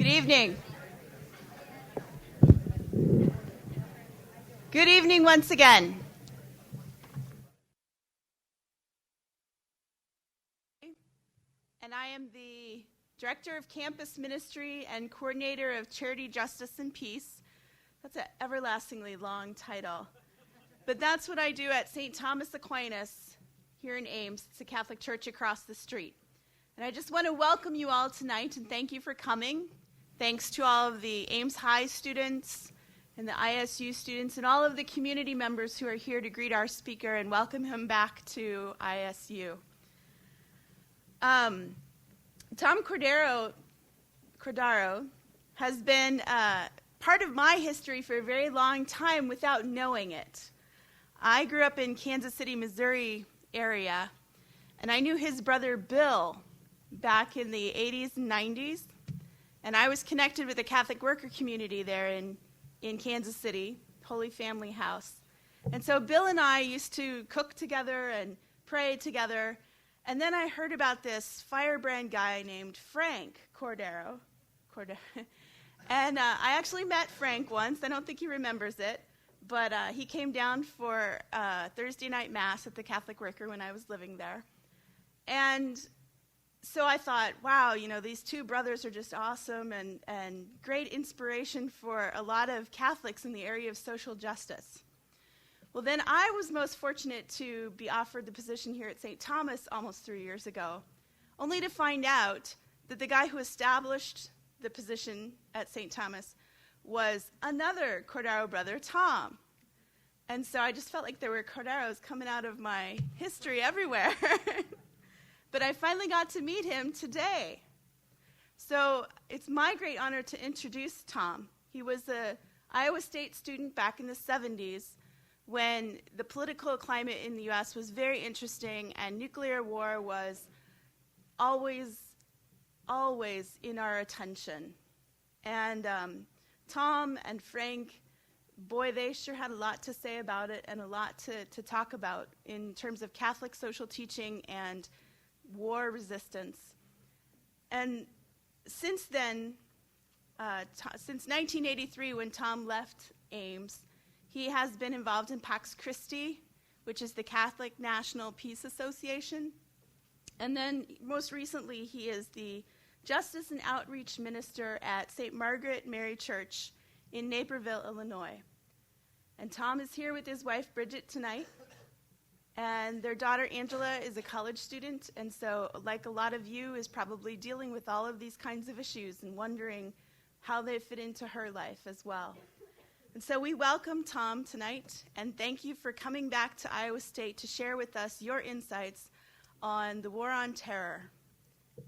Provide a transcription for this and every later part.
Good evening. Good evening once again. And I am the Director of Campus Ministry and Coordinator of Charity, Justice, and Peace. That's an everlastingly long title. But that's what I do at St. Thomas Aquinas here in Ames. It's a Catholic church across the street. And I just want to welcome you all tonight and thank you for coming. Thanks to all of the Ames High students and the ISU students and all of the community members who are here to greet our speaker and welcome him back to ISU. Tom Cordaro has been part of my history for a very long time without knowing it. I grew up in Kansas City, Missouri area, and I knew his brother Bill back in the 80s and 90s. And I was connected with the Catholic worker community there in Kansas City, Holy Family House. And so Bill and I used to cook together and pray together. And then I heard about this firebrand guy named Frank Cordaro. And I actually met Frank once. I don't think he remembers it. But he came down for Thursday night Mass at the Catholic Worker when I was living there. And so I thought, wow, these two brothers are just awesome and great inspiration for a lot of Catholics in the area of social justice. Well, then I was most fortunate to be offered the position here at St. Thomas almost 3 years ago, only to find out that the guy who established the position at St. Thomas was another Cordaro brother, Tom. And so I just felt like there were Cordaros coming out of my history everywhere. But I finally got to meet him today. So it's my great honor to introduce Tom. He was an Iowa State student back in the 70s when the political climate in the U.S. was very interesting and nuclear war was always in our attention. And Tom and Frank, boy, they sure had a lot to say about it and a lot to talk about in terms of Catholic social teaching and war resistance. And since then, since 1983 when Tom left Ames, he has been involved in Pax Christi, which is the Catholic National Peace Association. And then most recently, he is the Justice and Outreach Minister at St. Margaret Mary Church in Naperville, Illinois. And Tom is here with his wife, Bridget, tonight. And their daughter, Angela, is a college student, and so, like a lot of you, is probably dealing with all of these kinds of issues and wondering how they fit into her life as well. And so we welcome Tom tonight, and thank you for coming back to Iowa State to share with us your insights on the war on terror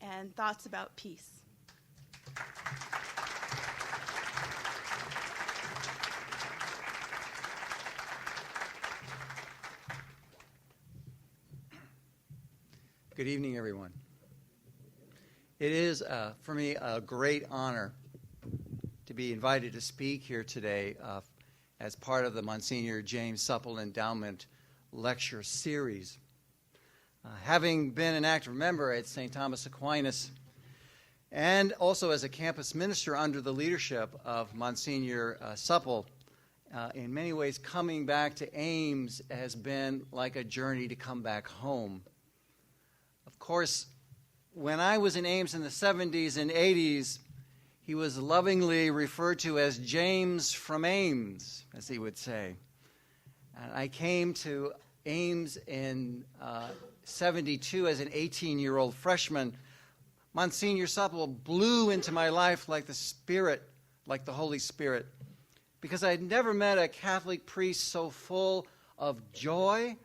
and thoughts about peace. Good evening, everyone. It is, for me, a great honor to be invited to speak here today as part of the Monsignor James Supple Endowment Lecture Series. Having been an active member at St. Thomas Aquinas and also as a campus minister under the leadership of Monsignor Supple, in many ways coming back to Ames has been like a journey to come back home. Of course, when I was in Ames in the 70s and 80s, he was lovingly referred to as James from Ames, as he would say. And I came to Ames in 72 as an 18-year-old freshman. Monsignor Supple blew into my life like the Spirit, like the Holy Spirit, because I had never met a Catholic priest so full of joy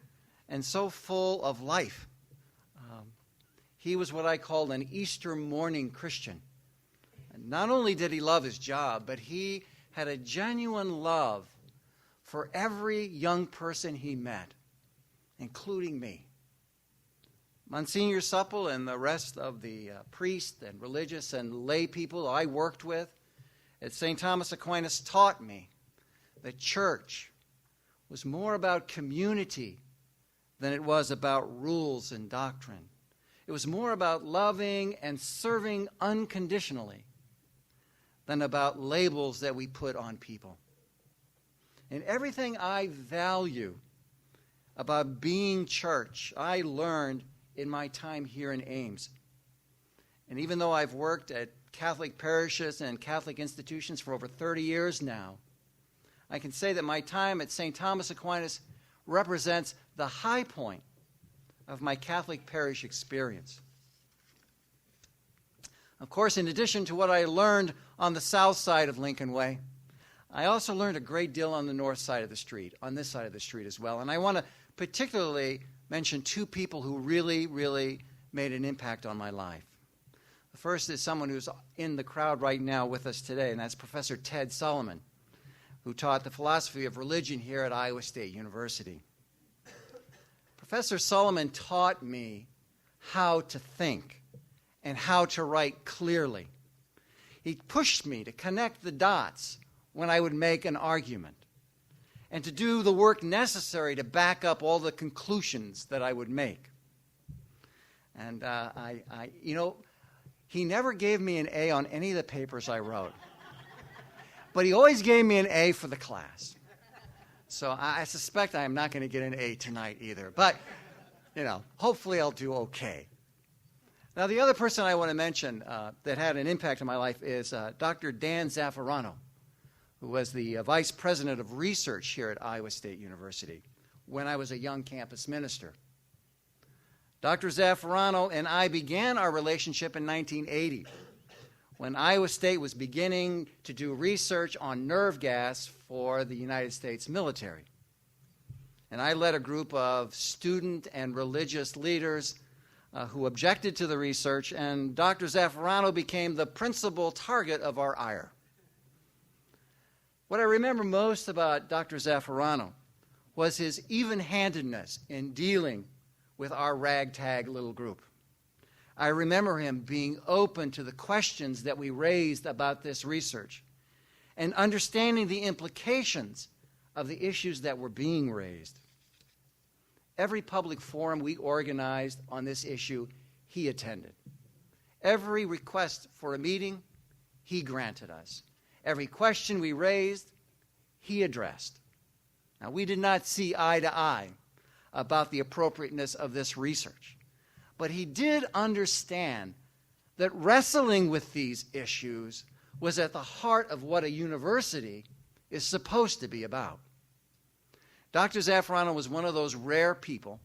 and so full of life. He was what I called an Easter morning Christian. And not only did he love his job, but he had a genuine love for every young person he met, including me. Monsignor Supple and the rest of the priests and religious and lay people I worked with at St. Thomas Aquinas taught me that church was more about community than it was about rules and doctrine. It was more about loving and serving unconditionally. than about labels that we put on people. And everything I value about being church, I learned in my time here in Ames. And even though I've worked at Catholic parishes and Catholic institutions for over 30 years now, I can say that my time at St. Thomas Aquinas represents the high point of my Catholic parish experience. Of course, in addition to what I learned on the south side of Lincoln Way, I also learned a great deal on the north side of the street, on this side of the street as well. And I want to particularly mention two people who really, really made an impact on my life. The first is someone who's in the crowd right now with us today, and that's Professor Ted Solomon, who taught the philosophy of religion here at Iowa State University. Professor Solomon taught me how to think and how to write clearly. He pushed me to connect the dots when I would make an argument and to do the work necessary to back up all the conclusions that I would make. And he never gave me an A on any of the papers I wrote, but he always gave me an A for the class. So I suspect I am not going to get an A tonight either, but hopefully I'll do okay. Now, the other person I want to mention that had an impact on my life is Dr. Dan Zaffarano, who was the vice president of research here at Iowa State University when I was a young campus minister. Dr. Zaffarano and I began our relationship in 1980 when Iowa State was beginning to do research on nerve gas for the United States military. And I led a group of student and religious leaders who objected to the research, and Dr. Zaffarano became the principal target of our ire. What I remember most about Dr. Zaffarano was his even-handedness in dealing with our ragtag little group. I remember him being open to the questions that we raised about this research and understanding the implications of the issues that were being raised. Every public forum we organized on this issue, he attended. Every request for a meeting, he granted us. Every question we raised, he addressed. Now, we did not see eye to eye about the appropriateness of this research, but he did understand that wrestling with these issues was at the heart of what a university is supposed to be about. Dr. Zaffarano was one of those rare people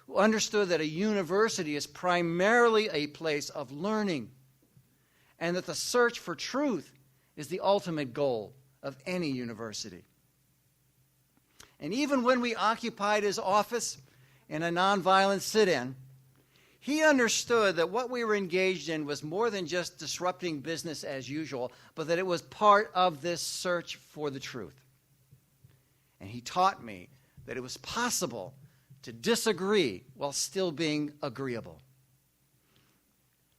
who understood that a university is primarily a place of learning and that the search for truth is the ultimate goal of any university. And even when we occupied his office in a nonviolent sit-in, he understood that what we were engaged in was more than just disrupting business as usual, but that it was part of this search for the truth. And he taught me that it was possible to disagree while still being agreeable.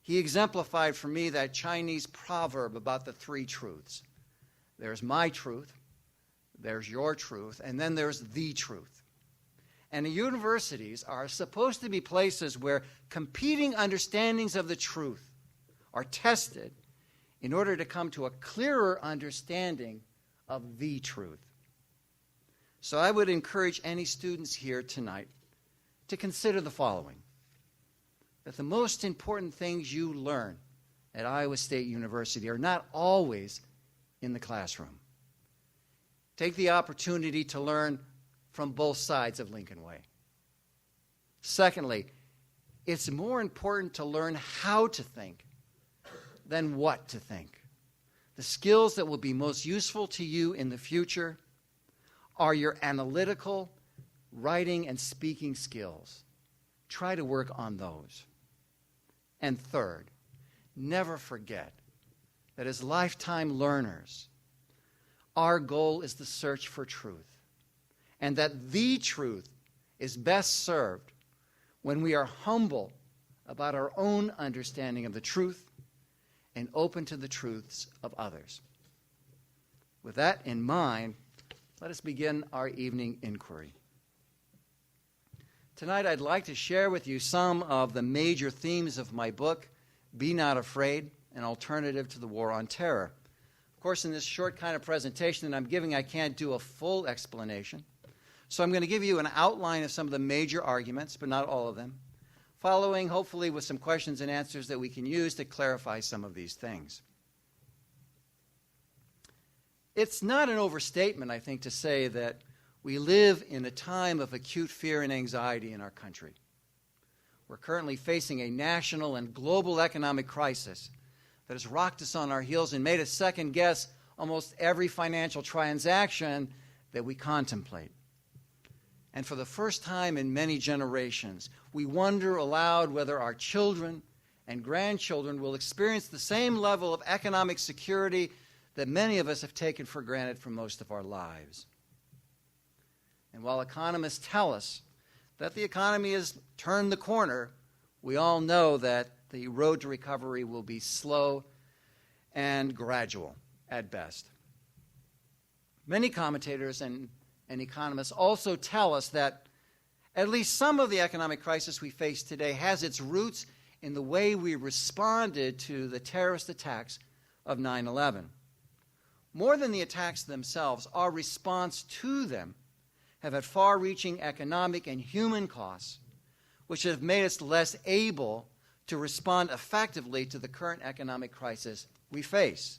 He exemplified for me that Chinese proverb about the three truths. There's my truth, there's your truth, and then there's the truth. And the universities are supposed to be places where competing understandings of the truth are tested in order to come to a clearer understanding of the truth. So I would encourage any students here tonight to consider the following: that the most important things you learn at Iowa State University are not always in the classroom. Take the opportunity to learn from both sides of Lincoln Way. Secondly, it's more important to learn how to think than what to think. The skills that will be most useful to you in the future are your analytical, writing, and speaking skills. Try to work on those. And third, never forget that as lifetime learners, our goal is the search for truth, and that the truth is best served when we are humble about our own understanding of the truth and open to the truths of others. With that in mind, let us begin our evening inquiry. Tonight, I'd like to share with you some of the major themes of my book, Be Not Afraid, An Alternative to the War on Terror, Of course, in this short kind of presentation that I'm giving, I can't do a full explanation. So I'm going to give you an outline of some of the major arguments, but not all of them, following hopefully with some questions and answers that we can use to clarify some of these things. It's not an overstatement, I think, to say that we live in a time of acute fear and anxiety in our country. We're currently facing a national and global economic crisis that has rocked us on our heels and made us second guess almost every financial transaction that we contemplate. And for the first time in many generations, we wonder aloud whether our children and grandchildren will experience the same level of economic security that many of us have taken for granted for most of our lives. And while economists tell us that the economy has turned the corner, we all know that the road to recovery will be slow and gradual at best. Many commentators and economists also tell us that at least some of the economic crisis we face today has its roots in the way we responded to the terrorist attacks of 9/11. More than the attacks themselves, our response to them have had far-reaching economic and human costs, which have made us less able to respond effectively to the current economic crisis we face.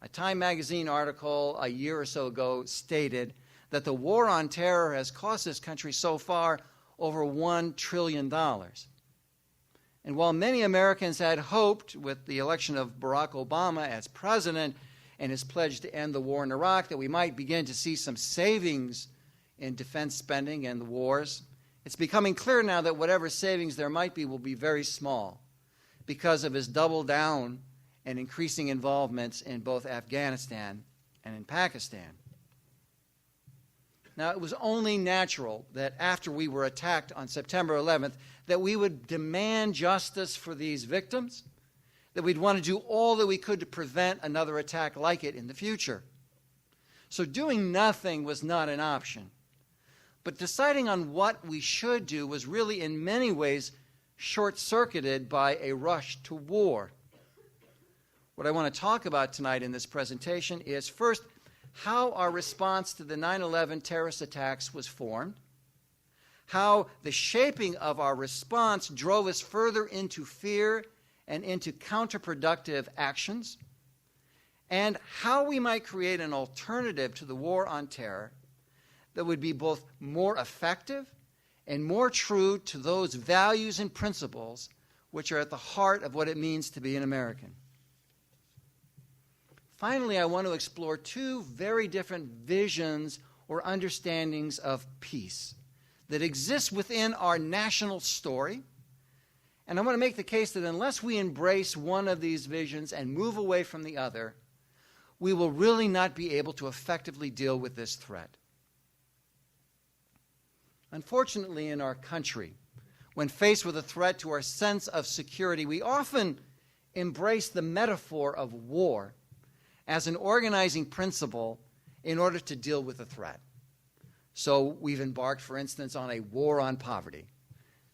A Time magazine article a year or so ago stated that the war on terror has cost this country so far over $1 trillion. And while many Americans had hoped with the election of Barack Obama as president and his pledge to end the war in Iraq that we might begin to see some savings in defense spending and the wars, it's becoming clear now that whatever savings there might be will be very small because of his double down and increasing involvements in both Afghanistan and in Pakistan. Now, it was only natural that after we were attacked on September 11th that we would demand justice for these victims, that we'd want to do all that we could to prevent another attack like it in the future. So doing nothing was not an option. But deciding on what we should do was really in many ways short-circuited by a rush to war. What I want to talk about tonight in this presentation is, first, how our response to the 9/11 terrorist attacks was formed, how the shaping of our response drove us further into fear and into counterproductive actions, and how we might create an alternative to the war on terror that would be both more effective and more true to those values and principles which are at the heart of what it means to be an American. Finally, I want to explore two very different visions or understandings of peace that exist within our national story. And I want to make the case that unless we embrace one of these visions and move away from the other, we will really not be able to effectively deal with this threat. Unfortunately, in our country, when faced with a threat to our sense of security, we often embrace the metaphor of war as an organizing principle in order to deal with the threat. So we've embarked, for instance, on a war on poverty.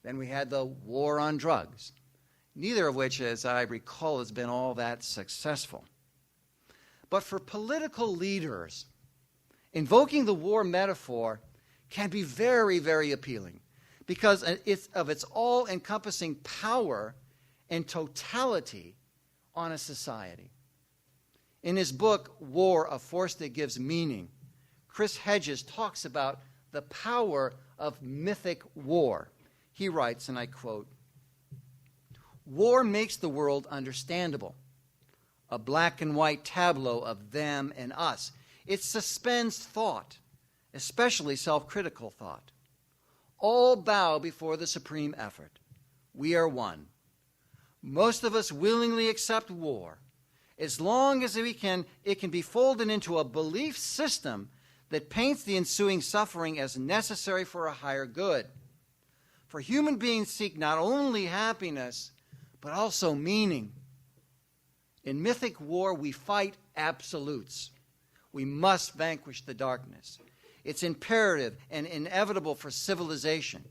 Then we had the war on drugs, neither of which, as I recall, has been all that successful. But for political leaders, invoking the war metaphor can be very, very appealing because it's of its all-encompassing power and totality on a society. In his book, War, A Force That Gives Meaning, Chris Hedges talks about the power of mythic war. He writes, and I quote, "War makes the world understandable, a black and white tableau of them and us. It suspends thought, especially self-critical thought. All bow before the supreme effort. We are one. Most of us willingly accept war, as long as it can be folded into a belief system that paints the ensuing suffering as necessary for a higher good. For human beings seek not only happiness, but also meaning. In mythic war, we fight absolutes. We must vanquish the darkness. It's imperative and inevitable for civilization,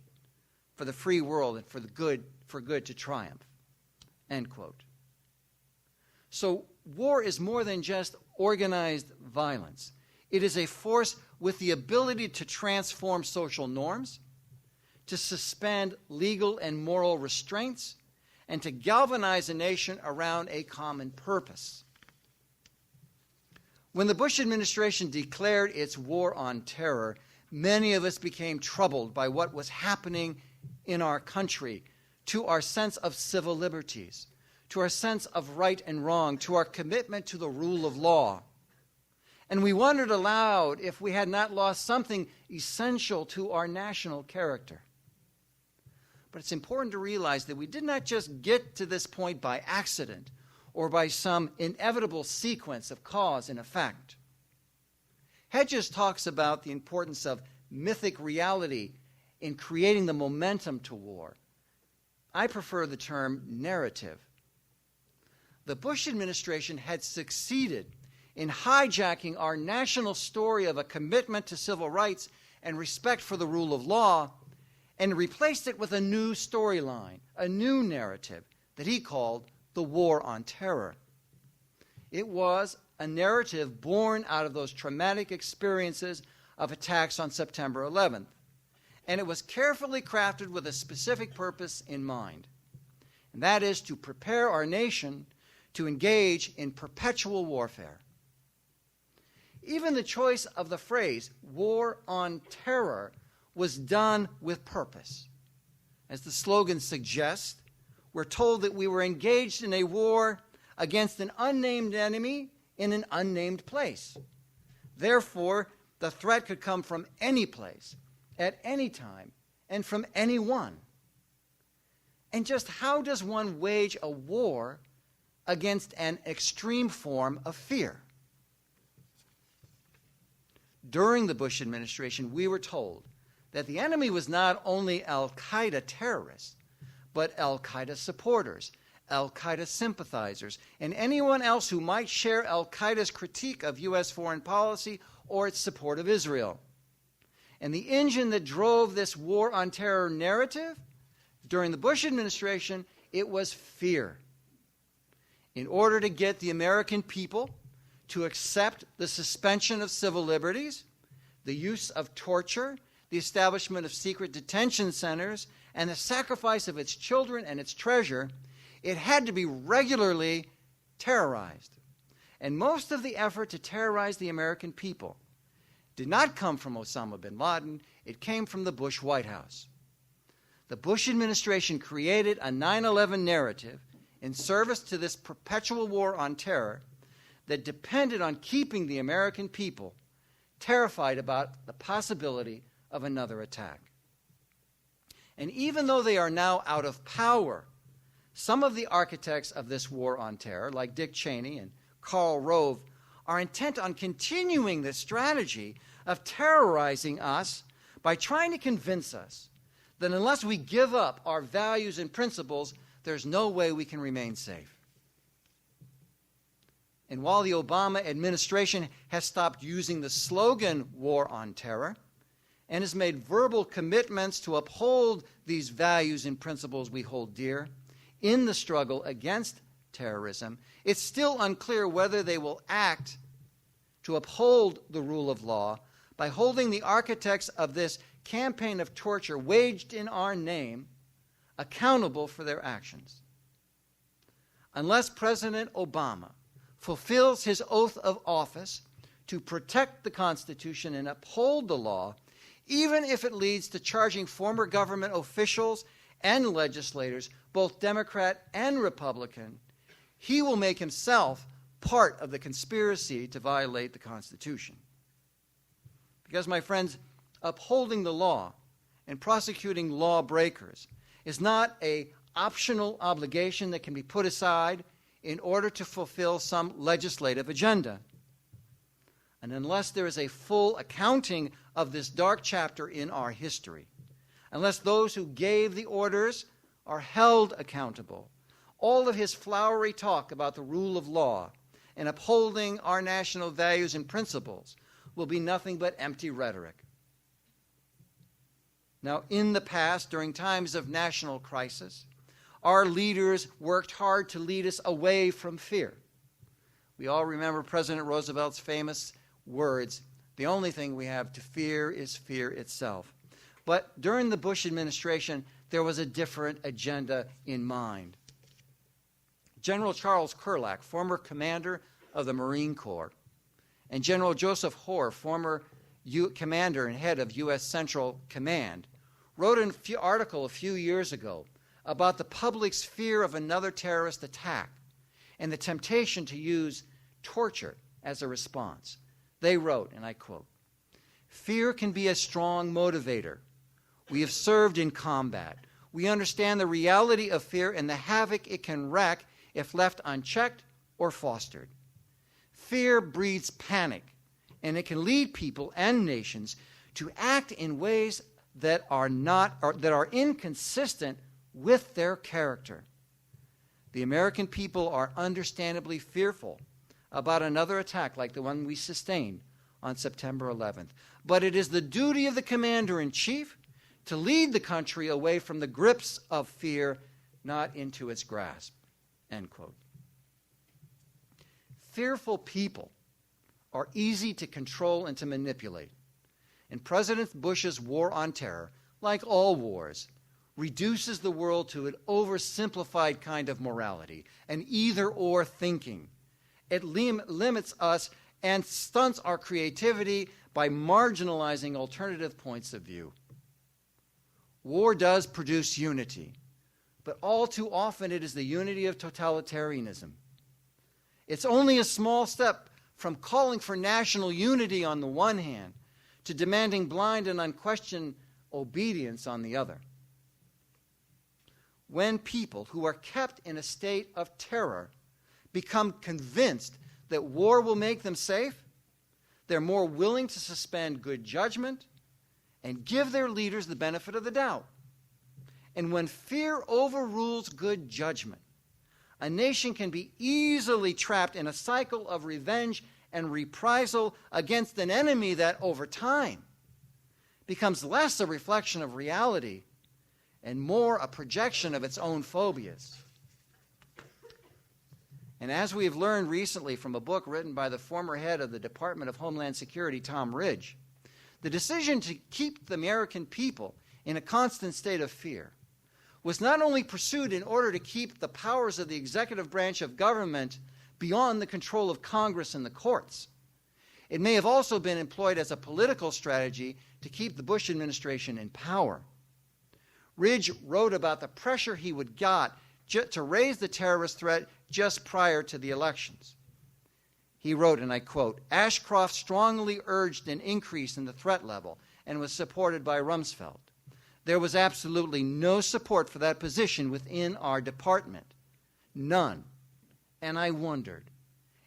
for the free world, and for good to triumph." End quote. So war is more than just organized violence. It is a force with the ability to transform social norms, to suspend legal and moral restraints, and to galvanize a nation around a common purpose. When the Bush administration declared its war on terror, many of us became troubled by what was happening in our country, to our sense of civil liberties, to our sense of right and wrong, to our commitment to the rule of law. And we wondered aloud if we had not lost something essential to our national character. But it's important to realize that we did not just get to this point by accident or by some inevitable sequence of cause and effect. Hedges talks about the importance of mythic reality in creating the momentum to war. I prefer the term narrative. The Bush administration had succeeded in hijacking our national story of a commitment to civil rights and respect for the rule of law and replaced it with a new storyline, a new narrative that he called the War on Terror. It was a narrative born out of those traumatic experiences of attacks on September 11th, and it was carefully crafted with a specific purpose in mind, and that is to prepare our nation to engage in perpetual warfare. Even the choice of the phrase, war on terror, was done with purpose. As the slogan suggests, we're told that we were engaged in a war against an unnamed enemy in an unnamed place. Therefore, the threat could come from any place, at any time, and from anyone. And just how does one wage a war against an extreme form of fear? During the Bush administration, we were told that the enemy was not only al-Qaeda terrorists, but al-Qaeda supporters, al-Qaeda sympathizers, and anyone else who might share al-Qaeda's critique of U.S. foreign policy or its support of Israel. And the engine that drove this war on terror narrative during the Bush administration, it was fear. In order to get the American people to accept the suspension of civil liberties, the use of torture, the establishment of secret detention centers, and the sacrifice of its children and its treasure, it had to be regularly terrorized. And most of the effort to terrorize the American people did not come from Osama bin Laden, it came from the Bush White House. The Bush administration created a 9/11 narrative in service to this perpetual war on terror that depended on keeping the American people terrified about the possibility of another attack. And even though they are now out of power, some of the architects of this war on terror, like Dick Cheney and Karl Rove, are intent on continuing this strategy of terrorizing us by trying to convince us that unless we give up our values and principles, there's no way we can remain safe. And while the Obama administration has stopped using the slogan war on terror and has made verbal commitments to uphold these values and principles we hold dear in the struggle against terrorism, it's still unclear whether they will act to uphold the rule of law by holding the architects of this campaign of torture waged in our name accountable for their actions. Unless President Obama fulfills his oath of office to protect the Constitution and uphold the law, even if it leads to charging former government officials and legislators, both Democrat and Republican, he will make himself part of the conspiracy to violate the Constitution. Because, my friends, upholding the law and prosecuting lawbreakers is not an optional obligation that can be put aside in order to fulfill some legislative agenda. And unless there is a full accounting of this dark chapter in our history, unless those who gave the orders are held accountable, all of his flowery talk about the rule of law and upholding our national values and principles will be nothing but empty rhetoric. Now, in the past, during times of national crisis, our leaders worked hard to lead us away from fear. We all remember President Roosevelt's famous words, "The only thing we have to fear is fear itself." But during the Bush administration, there was a different agenda in mind. General Charles Kurlak, former commander of the Marine Corps, and General Joseph Hoar, former commander and head of U.S. Central Command, wrote an article a few years ago about the public's fear of another terrorist attack and the temptation to use torture as a response. They wrote, and I quote, "Fear can be a strong motivator. We have served in combat. We understand the reality of fear and the havoc it can wreak if left unchecked or fostered. Fear breeds panic, and it can lead people and nations to act in ways that are inconsistent with their character. The American people are understandably fearful about another attack like the one we sustained on September 11th. But it is the duty of the commander-in-chief to lead the country away from the grips of fear, not into its grasp." End quote. Fearful people are easy to control and to manipulate. And President Bush's war on terror, like all wars, reduces the world to an oversimplified kind of morality, an either-or thinking. It limits us and stunts our creativity by marginalizing alternative points of view. War does produce unity, but all too often it is the unity of totalitarianism. It's only a small step from calling for national unity on the one hand to demanding blind and unquestioned obedience on the other. When people who are kept in a state of terror become convinced that war will make them safe, they're more willing to suspend good judgment and give their leaders the benefit of the doubt. And when fear overrules good judgment, a nation can be easily trapped in a cycle of revenge and reprisal against an enemy that, over time, becomes less a reflection of reality and more a projection of its own phobias. And as we have learned recently from a book written by the former head of the Department of Homeland Security, Tom Ridge, the decision to keep the American people in a constant state of fear was not only pursued in order to keep the powers of the executive branch of government beyond the control of Congress and the courts. It may have also been employed as a political strategy to keep the Bush administration in power. Ridge wrote about the pressure he would get to raise the terrorist threat just prior to the elections. He wrote, and I quote, "Ashcroft strongly urged an increase in the threat level and was supported by Rumsfeld. There was absolutely no support for that position within our department. None. And I wondered,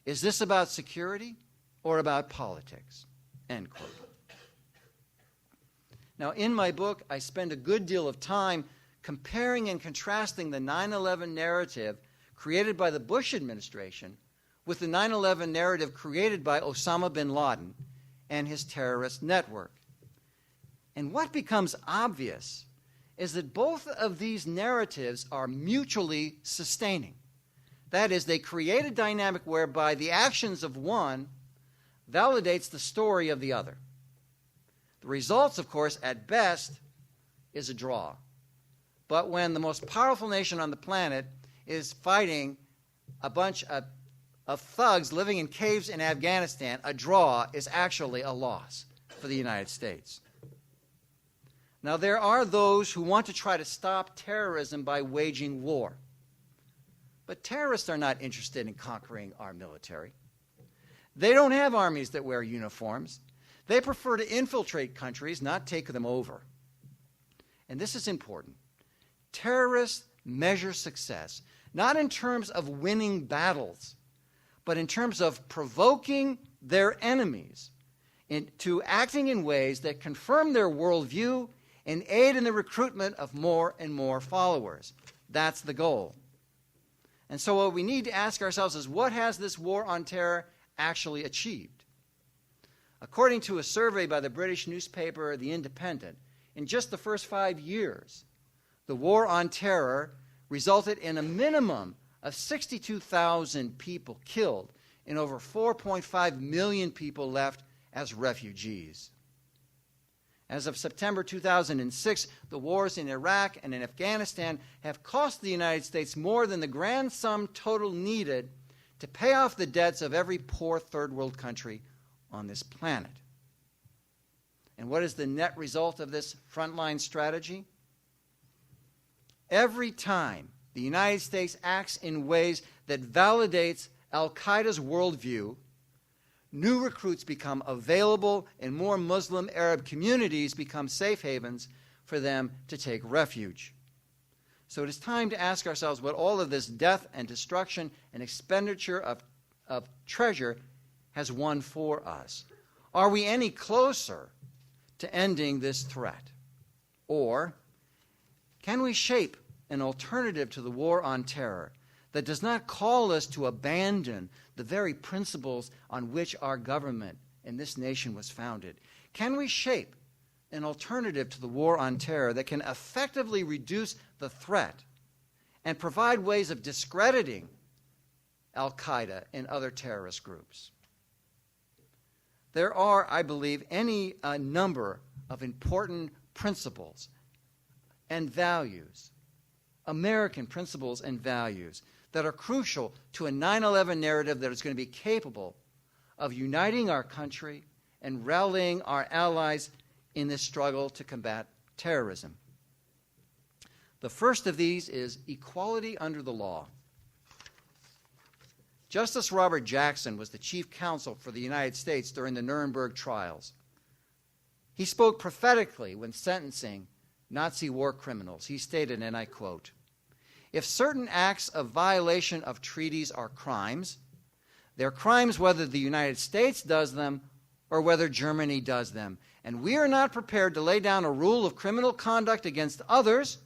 is this about security or about politics?" End quote. Now, in my book, I spend a good deal of time comparing and contrasting the 9/11 narrative created by the Bush administration with the 9/11 narrative created by Osama bin Laden and his terrorist network. And what becomes obvious is that both of these narratives are mutually sustaining. That is, they create a dynamic whereby the actions of one validates the story of the other. The results, of course, at best, is a draw. But when the most powerful nation on the planet is fighting a bunch of thugs living in caves in Afghanistan, a draw is actually a loss for the United States. Now, there are those who want to try to stop terrorism by waging war. But terrorists are not interested in conquering our military. They don't have armies that wear uniforms. They prefer to infiltrate countries, not take them over. And this is important. Terrorists measure success, not in terms of winning battles, but in terms of provoking their enemies into acting in ways that confirm their worldview and aid in the recruitment of more and more followers. That's the goal. And so what we need to ask ourselves is, what has this war on terror actually achieved? According to a survey by the British newspaper The Independent, in just the first 5 years, the war on terror resulted in a minimum of 62,000 people killed and over 4.5 million people left as refugees. As of September 2006, the wars in Iraq and in Afghanistan have cost the United States more than the grand sum total needed to pay off the debts of every poor third world country on this planet. And what is the net result of this frontline strategy? Every time the United States acts in ways that validates al-Qaeda's worldview, new recruits become available and more Muslim Arab communities become safe havens for them to take refuge. So it is time to ask ourselves what all of this death and destruction and expenditure of treasure has won for us. Are we any closer to ending this threat? Or can we shape an alternative to the war on terror that does not call us to abandon the very principles on which our government and this nation was founded? Can we shape an alternative to the war on terror that can effectively reduce the threat and provide ways of discrediting al-Qaeda and other terrorist groups? There are, I believe, any number of important principles and values, American principles and values, that are crucial to a 9/11 narrative that is going to be capable of uniting our country and rallying our allies in this struggle to combat terrorism. The first of these is equality under the law. Justice Robert Jackson was the chief counsel for the United States during the Nuremberg trials. He spoke prophetically when sentencing Nazi war criminals. He stated, and I quote, "If certain acts of violation of treaties are crimes, they're crimes whether the United States does them or whether Germany does them. And we are not prepared to lay down a rule of criminal conduct against others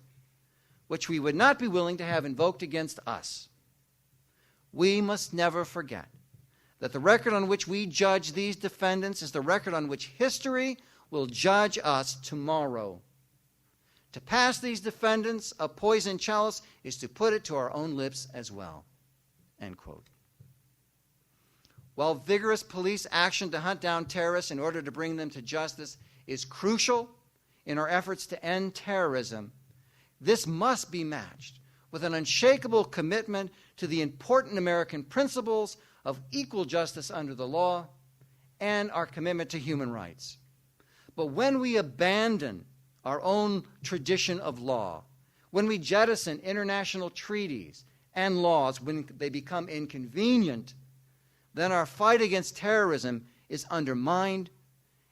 which we would not be willing to have invoked against us. We must never forget that the record on which we judge these defendants is the record on which history will judge us tomorrow. To pass these defendants a poisoned chalice is to put it to our own lips as well." End quote. While vigorous police action to hunt down terrorists in order to bring them to justice is crucial in our efforts to end terrorism, this must be matched with an unshakable commitment to the important American principles of equal justice under the law and our commitment to human rights. But when we abandon our own tradition of law, when we jettison international treaties and laws when they become inconvenient, then our fight against terrorism is undermined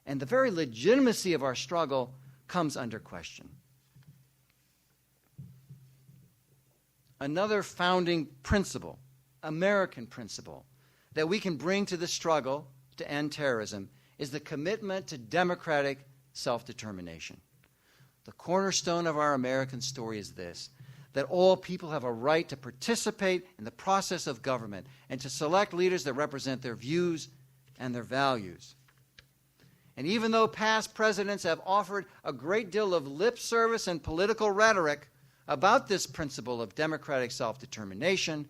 and the very legitimacy of our struggle comes under question. Another founding principle, American principle, that we can bring to the struggle to end terrorism is the commitment to democratic self-determination. The cornerstone of our American story is this, that all people have a right to participate in the process of government and to select leaders that represent their views and their values. And even though past presidents have offered a great deal of lip service and political rhetoric about this principle of democratic self-determination,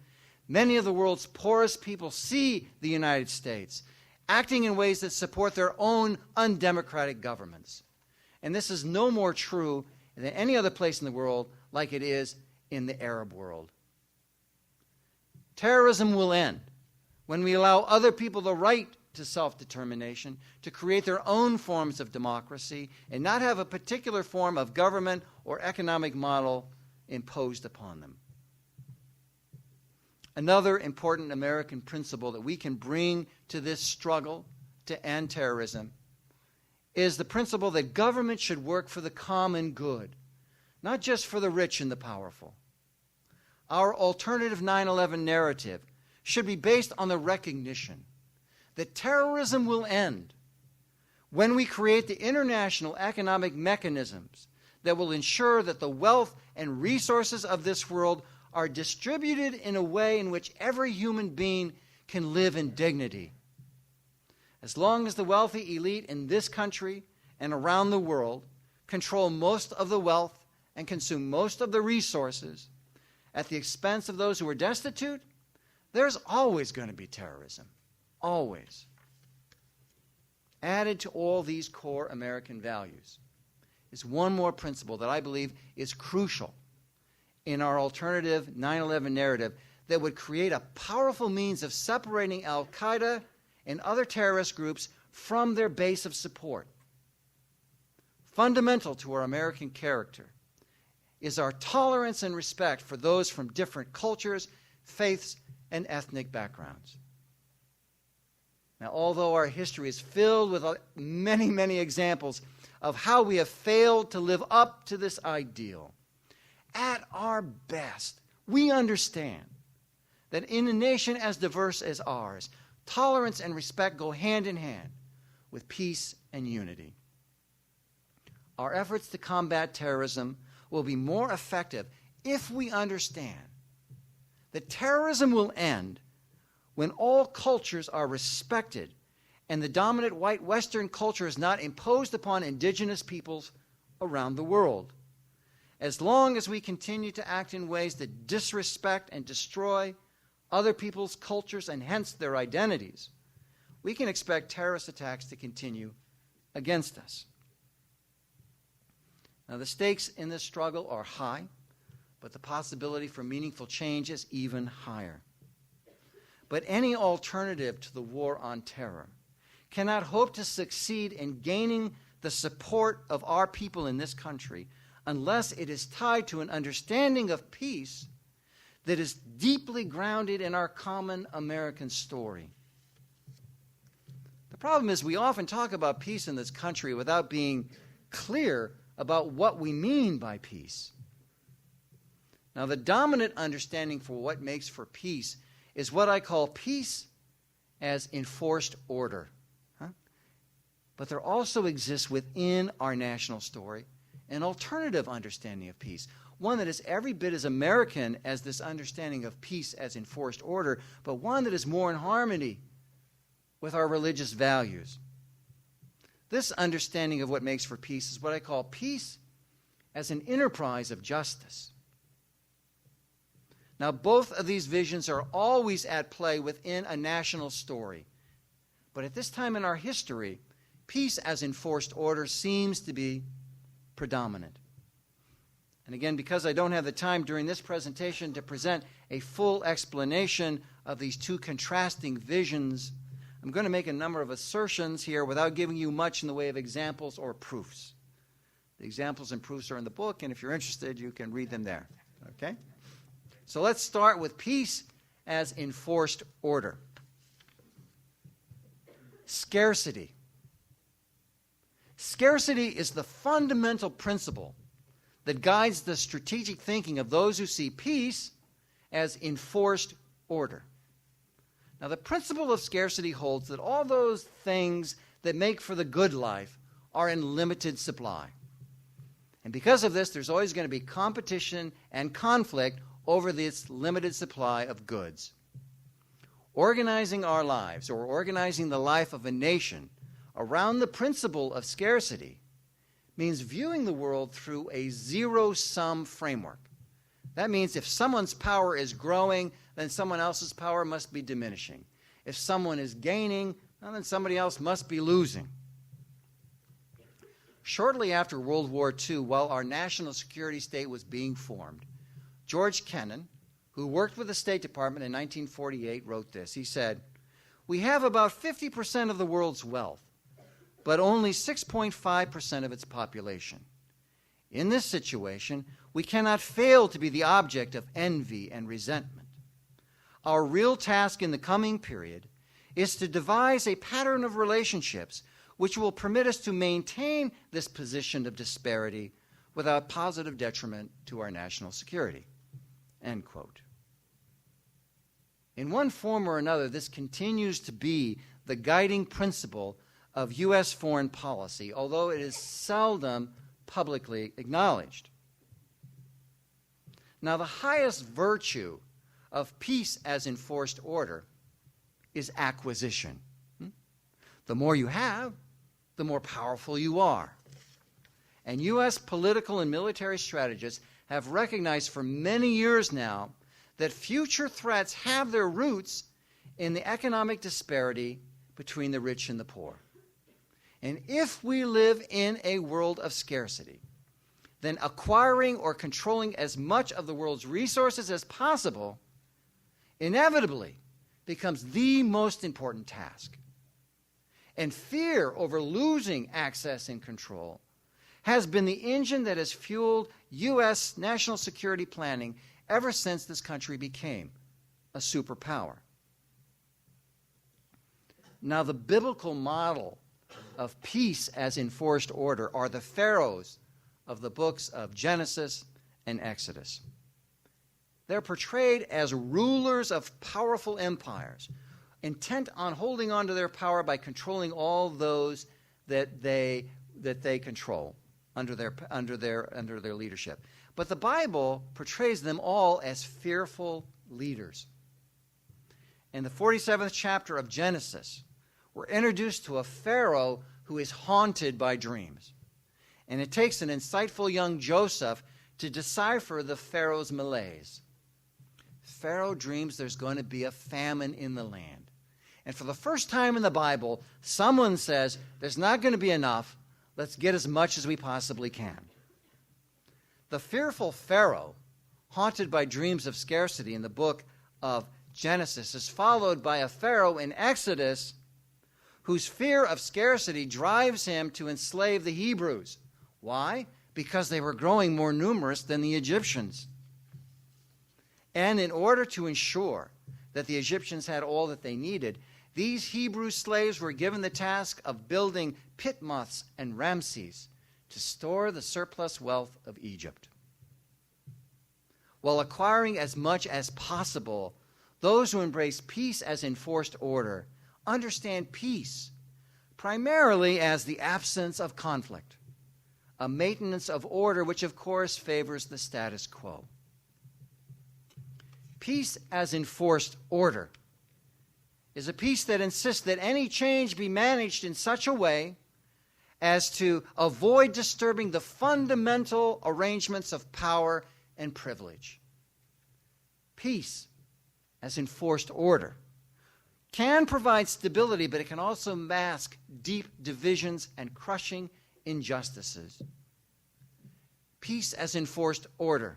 many of the world's poorest people see the United States acting in ways that support their own undemocratic governments. And this is no more true than any other place in the world like it is in the Arab world. Terrorism will end when we allow other people the right to self-determination, to create their own forms of democracy, and not have a particular form of government or economic model imposed upon them. Another important American principle that we can bring to this struggle to end terrorism is the principle that government should work for the common good, not just for the rich and the powerful. Our alternative 9/11 narrative should be based on the recognition that terrorism will end when we create the international economic mechanisms that will ensure that the wealth and resources of this world are distributed in a way in which every human being can live in dignity. As long as the wealthy elite in this country and around the world control most of the wealth and consume most of the resources at the expense of those who are destitute, there's always going to be terrorism. always, added to all these core American values, is one more principle that I believe is crucial in our alternative 9/11 narrative that would create a powerful means of separating al-Qaeda and other terrorist groups from their base of support. Fundamental to our American character is our tolerance and respect for those from different cultures, faiths, and ethnic backgrounds. Now, although our history is filled with many, many examples of how we have failed to live up to this ideal, at our best, we understand that in a nation as diverse as ours, tolerance and respect go hand in hand with peace and unity. Our efforts to combat terrorism will be more effective if we understand that terrorism will end when all cultures are respected and the dominant white Western culture is not imposed upon indigenous peoples around the world. As long as we continue to act in ways that disrespect and destroy other people's cultures and hence their identities, we can expect terrorist attacks to continue against us. Now, the stakes in this struggle are high, but the possibility for meaningful change is even higher. But any alternative to the war on terror cannot hope to succeed in gaining the support of our people in this country unless it is tied to an understanding of peace that is deeply grounded in our common American story. The problem is we often talk about peace in this country without being clear about what we mean by peace. Now, the dominant understanding for what makes for peace is what I call peace as enforced order. But there also exists within our national story an alternative understanding of peace, one that is every bit as American as this understanding of peace as enforced order, but one that is more in harmony with our religious values. This understanding of what makes for peace is what I call peace as an enterprise of justice. Now, both of these visions are always at play within a national story. But at this time in our history, peace as enforced order seems to be predominant. And again, because I don't have the time during this presentation to present a full explanation of these two contrasting visions, I'm going to make a number of assertions here without giving you much in the way of examples or proofs. The examples and proofs are in the book, and if you're interested, you can read them there. Okay? So let's start with peace as enforced order. Scarcity. Scarcity is the fundamental principle that guides the strategic thinking of those who see peace as enforced order. Now, the principle of scarcity holds that all those things that make for the good life are in limited supply. And because of this, there's always going to be competition and conflict over this limited supply of goods. Organizing our lives, or organizing the life of a nation around the principle of scarcity, means viewing the world through a zero-sum framework. That means if someone's power is growing, then someone else's power must be diminishing. If someone is gaining, well, then somebody else must be losing. Shortly after World War II, while our national security state was being formed, George Kennan, who worked with the State Department in 1948, wrote this. He said, "We have about 50% of the world's wealth, but only 6.5% of its population. In this situation, we cannot fail to be the object of envy and resentment. Our real task in the coming period is to devise a pattern of relationships which will permit us to maintain this position of disparity without positive detriment to our national security." End quote. In one form or another, this continues to be the guiding principle of U.S. foreign policy, although it is seldom publicly acknowledged. Now, the highest virtue of peace as enforced order is acquisition. The more you have, the more powerful you are. And U.S. political and military strategists have recognized for many years now that future threats have their roots in the economic disparity between the rich and the poor. And if we live in a world of scarcity, then acquiring or controlling as much of the world's resources as possible inevitably becomes the most important task. And fear over losing access and control has been the engine that has fueled U.S. national security planning ever since this country became a superpower. Now, the biblical model of peace as enforced order are the pharaohs of the books of Genesis and Exodus. They're portrayed as rulers of powerful empires, intent on holding on to their power by controlling all those that they control under their leadership. But the Bible portrays them all as fearful leaders. In the 47th chapter of Genesis, we're introduced to a Pharaoh who is haunted by dreams. And it takes an insightful young Joseph to decipher the Pharaoh's malaise. Pharaoh dreams there's going to be a famine in the land. And for the first time in the Bible, someone says, there's not going to be enough. Let's get as much as we possibly can. The fearful Pharaoh, haunted by dreams of scarcity in the book of Genesis, is followed by a Pharaoh in Exodus whose fear of scarcity drives him to enslave the Hebrews. Why? Because they were growing more numerous than the Egyptians. And in order to ensure that the Egyptians had all that they needed, these Hebrew slaves were given the task of building pit-moths and Ramses to store the surplus wealth of Egypt. While acquiring as much as possible, those who embrace peace as enforced order understand peace primarily as the absence of conflict, a maintenance of order which of course favors the status quo. Peace as enforced order is a peace that insists that any change be managed in such a way as to avoid disturbing the fundamental arrangements of power and privilege. Peace as enforced order can provide stability, but it can also mask deep divisions and crushing injustices. Peace as enforced order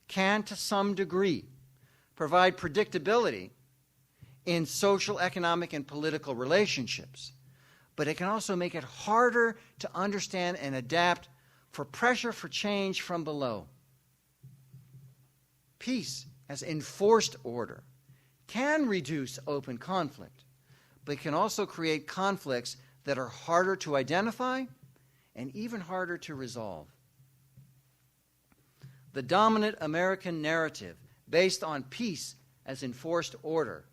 can, to some degree, provide predictability in social, economic, and political relationships, but it can also make it harder to understand and adapt for pressure for change from below. Peace as enforced order can reduce open conflict, but it can also create conflicts that are harder to identify and even harder to resolve. The dominant American narrative based on peace as enforced order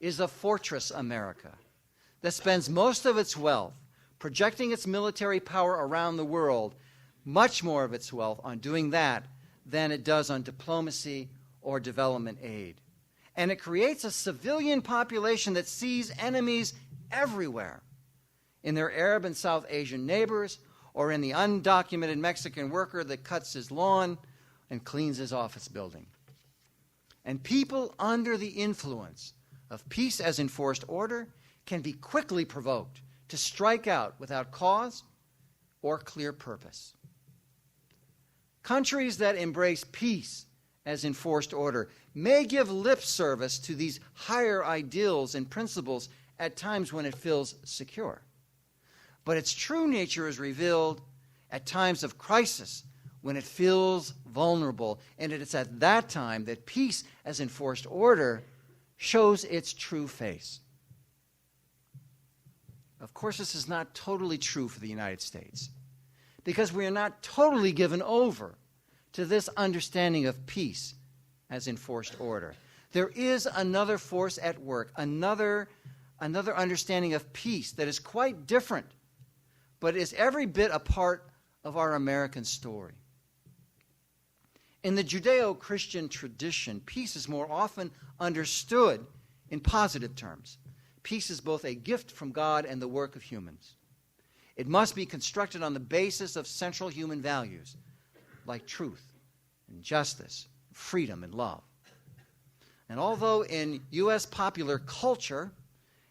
is a fortress America that spends most of its wealth projecting its military power around the world, much more of its wealth on doing that than it does on diplomacy or development aid. And it creates a civilian population that sees enemies everywhere, in their Arab and South Asian neighbors, or in the undocumented Mexican worker that cuts his lawn and cleans his office building. And people under the influence of peace as enforced order can be quickly provoked to strike out without cause or clear purpose. Countries that embrace peace as enforced order may give lip service to these higher ideals and principles at times when it feels secure. But its true nature is revealed at times of crisis when it feels vulnerable, and it is at that time that peace as enforced order shows its true face. Of course, this is not totally true for the United States, because we are not totally given over to this understanding of peace as enforced order. There is another force at work, another understanding of peace that is quite different, but is every bit a part of our American story. In the Judeo-Christian tradition, peace is more often understood in positive terms. Peace is both a gift from God and the work of humans. It must be constructed on the basis of central human values like truth and justice, freedom and love. And although in U.S. popular culture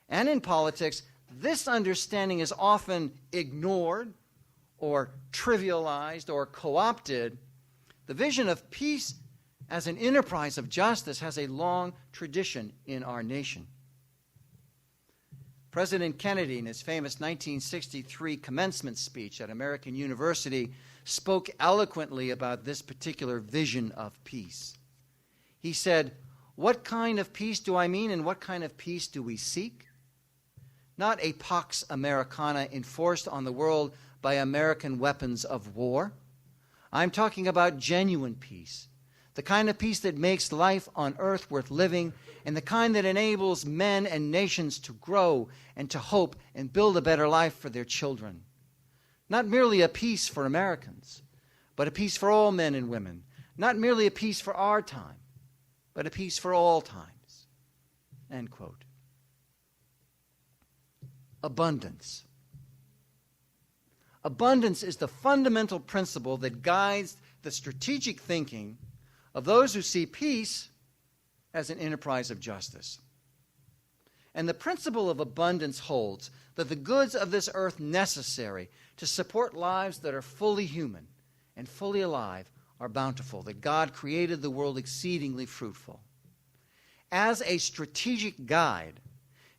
and in politics, this understanding is often ignored or trivialized or co-opted, the vision of peace as an enterprise of justice has a long tradition in our nation. President Kennedy, in his famous 1963 commencement speech at American University, spoke eloquently about this particular vision of peace. He said, "What kind of peace do I mean, and what kind of peace do we seek? Not a Pax Americana enforced on the world by American weapons of war. I'm talking about genuine peace, the kind of peace that makes life on earth worth living, and the kind that enables men and nations to grow and to hope and build a better life for their children. Not merely a peace for Americans, but a peace for all men and women. Not merely a peace for our time, but a peace for all times." End quote. Abundance. Abundance is the fundamental principle that guides the strategic thinking of those who see peace as an enterprise of justice. And the principle of abundance holds that the goods of this earth necessary to support lives that are fully human and fully alive are bountiful, that God created the world exceedingly fruitful. As a strategic guide,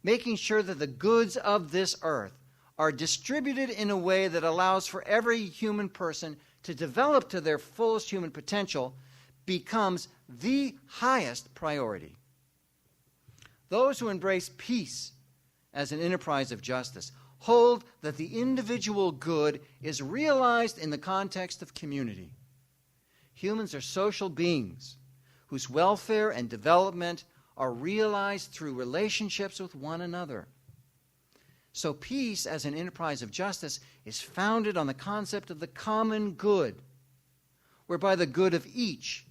making sure that the goods of this earth are distributed in a way that allows for every human person to develop to their fullest human potential becomes the highest priority. Those who embrace peace as an enterprise of justice hold that the individual good is realized in the context of community. Humans are social beings whose welfare and development are realized through relationships with one another. So peace as an enterprise of justice is founded on the concept of the common good, whereby the good of each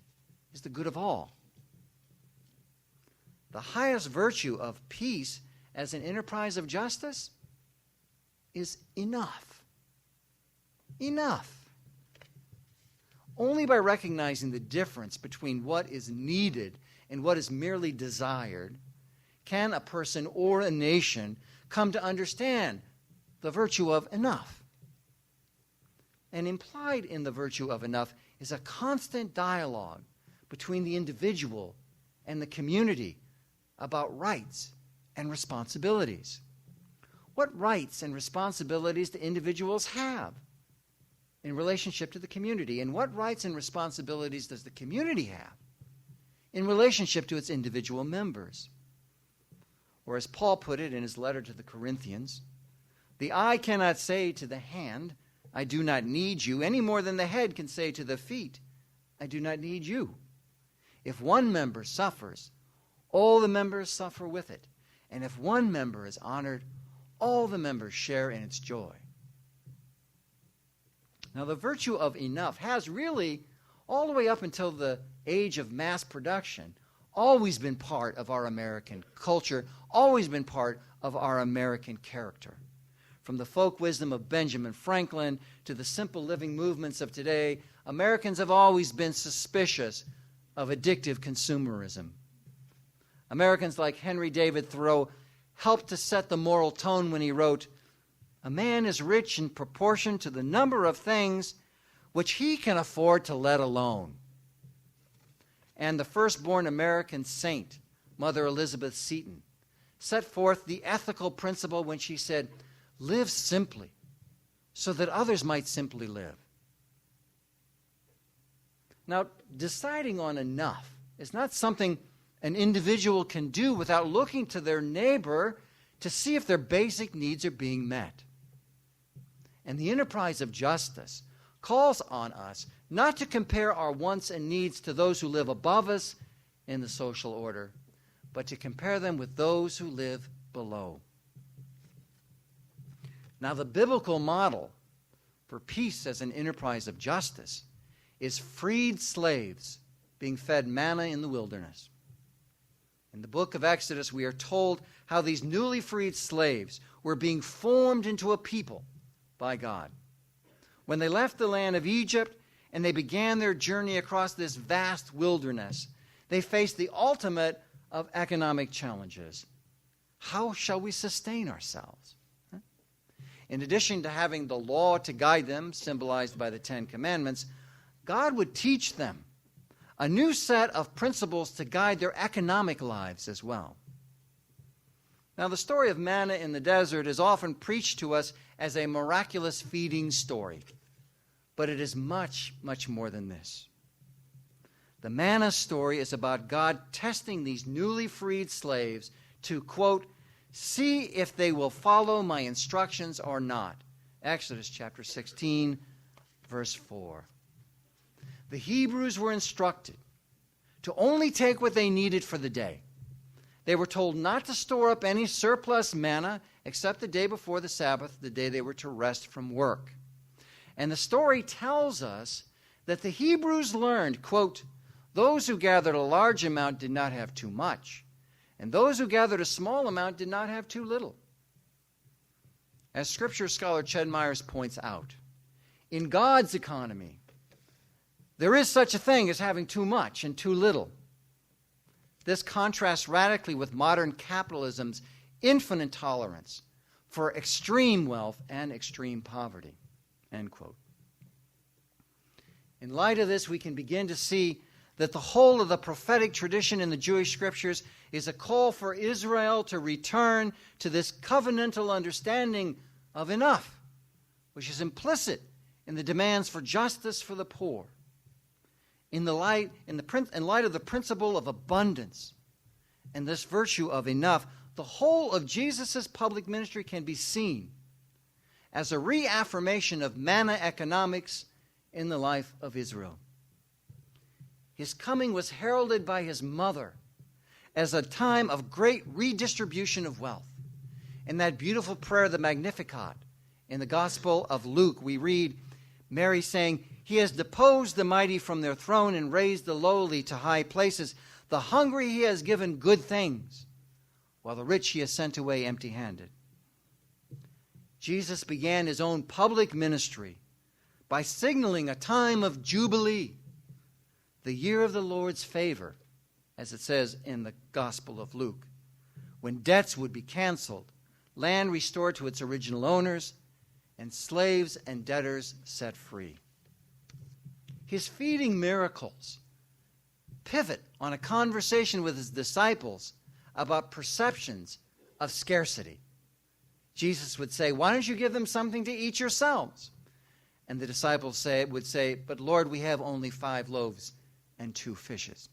is the good of all. The highest virtue of peace as an enterprise of justice is enough. Enough. Only by recognizing the difference between what is needed and what is merely desired can a person or a nation come to understand the virtue of enough. And implied in the virtue of enough is a constant dialogue between the individual and the community about rights and responsibilities. What rights and responsibilities do individuals have in relationship to the community? And what rights and responsibilities does the community have in relationship to its individual members? Or as Paul put it in his letter to the Corinthians, the eye cannot say to the hand, "I do not need you," any more than the head can say to the feet, "I do not need you." If one member suffers, all the members suffer with it. And if one member is honored, all the members share in its joy. Now, the virtue of enough has really, all the way up until the age of mass production, always been part of our American culture, always been part of our American character. From the folk wisdom of Benjamin Franklin to the simple living movements of today, Americans have always been suspicious of addictive consumerism. Americans like Henry David Thoreau helped to set the moral tone when he wrote, "A man is rich in proportion to the number of things which he can afford to let alone." And the firstborn American saint, Mother Elizabeth Seton, set forth the ethical principle when she said, "Live simply, so that others might simply live." Now, deciding on enough is not something an individual can do without looking to their neighbor to see if their basic needs are being met. And the enterprise of justice calls on us not to compare our wants and needs to those who live above us in the social order, but to compare them with those who live below. Now, the biblical model for peace as an enterprise of justice is freed slaves being fed manna in the wilderness. In the book of Exodus, we are told how these newly freed slaves were being formed into a people by God. When they left the land of Egypt and they began their journey across this vast wilderness, they faced the ultimate of economic challenges, how shall we sustain ourselves? In addition to having the law to guide them, symbolized by the Ten Commandments, God would teach them a new set of principles to guide their economic lives as well. Now, the story of manna in the desert is often preached to us as a miraculous feeding story, but it is much, much more than this. The manna story is about God testing these newly freed slaves to, quote, see if they will follow my instructions or not. Exodus chapter 16, verse 4. The Hebrews were instructed to only take what they needed for the day. They were told not to store up any surplus manna except the day before the Sabbath, the day they were to rest from work. And the story tells us that the Hebrews learned, quote, those who gathered a large amount did not have too much, and those who gathered a small amount did not have too little. As Scripture scholar Ched Myers points out, in God's economy, there is such a thing as having too much and too little. This contrasts radically with modern capitalism's infinite tolerance for extreme wealth and extreme poverty. End quote. In light of this, we can begin to see that the whole of the prophetic tradition in the Jewish Scriptures is a call for Israel to return to this covenantal understanding of enough, which is implicit in the demands for justice for the poor. In light of the principle of abundance and this virtue of enough, the whole of Jesus' public ministry can be seen as a reaffirmation of manna economics in the life of Israel. His coming was heralded by his mother as a time of great redistribution of wealth. In that beautiful prayer, the Magnificat, in the Gospel of Luke, we read Mary saying, he has deposed the mighty from their throne and raised the lowly to high places. The hungry he has given good things, while the rich he has sent away empty-handed. Jesus began his own public ministry by signaling a time of jubilee, the year of the Lord's favor, as it says in the Gospel of Luke, when debts would be canceled, land restored to its original owners, and slaves and debtors set free. His feeding miracles pivot on a conversation with his disciples about perceptions of scarcity. Jesus would say, why don't you give them something to eat yourselves? And the disciples would say, but Lord, we have only 5 loaves and 2 fishes.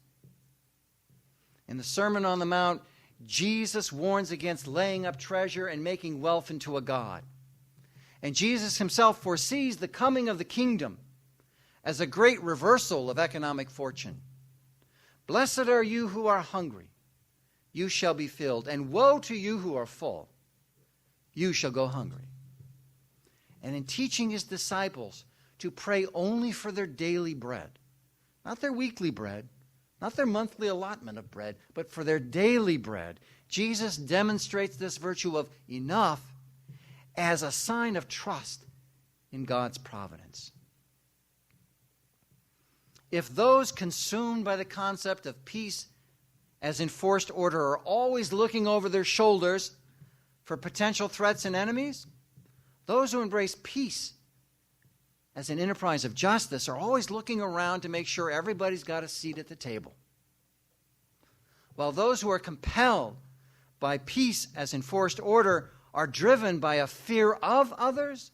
In the Sermon on the Mount, Jesus warns against laying up treasure and making wealth into a god. And Jesus himself foresees the coming of the kingdom as a great reversal of economic fortune. Blessed are you who are hungry, you shall be filled, and woe to you who are full, you shall go hungry. And in teaching his disciples to pray only for their daily bread, not their weekly bread, not their monthly allotment of bread, but for their daily bread, Jesus demonstrates this virtue of enough as a sign of trust in God's providence. If those consumed by the concept of peace as enforced order are always looking over their shoulders for potential threats and enemies, those who embrace peace as an enterprise of justice are always looking around to make sure everybody's got a seat at the table. While those who are compelled by peace as enforced order are driven by a fear of others,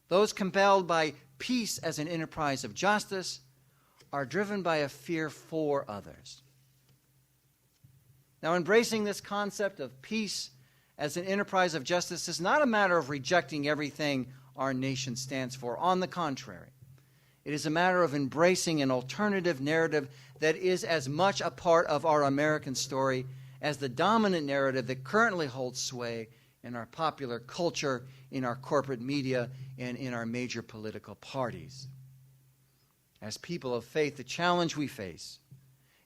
those compelled by peace as an enterprise of justice are driven by a fear for others. Now, embracing this concept of peace as an enterprise of justice is not a matter of rejecting everything our nation stands for. On the contrary, it is a matter of embracing an alternative narrative that is as much a part of our American story as the dominant narrative that currently holds sway in our popular culture, in our corporate media, and in our major political parties. As people of faith, the challenge we face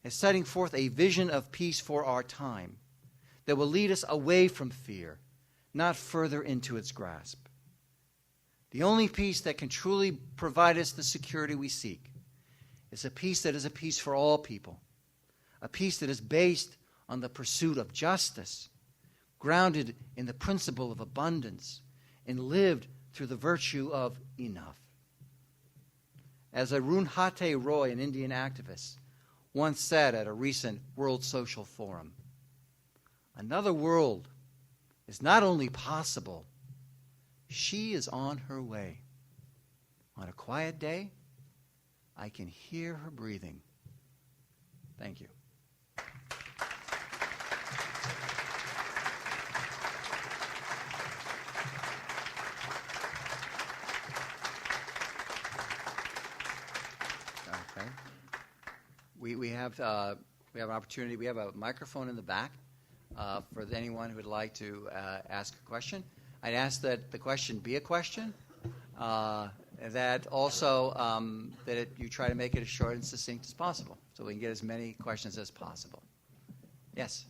is setting forth a vision of peace for our time that will lead us away from fear, not further into its grasp. The only peace that can truly provide us the security we seek is a peace that is a peace for all people, a peace that is based on the pursuit of justice, grounded in the principle of abundance, and lived through the virtue of enough. As Arundhati Roy, an Indian activist, once said at a recent World Social Forum, another world is not only possible, she is on her way. On a quiet day, I can hear her breathing. Thank you. Okay. We have an opportunity. We have a microphone in the back for anyone who would like to ask a question. I'd ask that the question be a question. That also you try to make it as short and succinct as possible, so we can get as many questions as possible. Yes.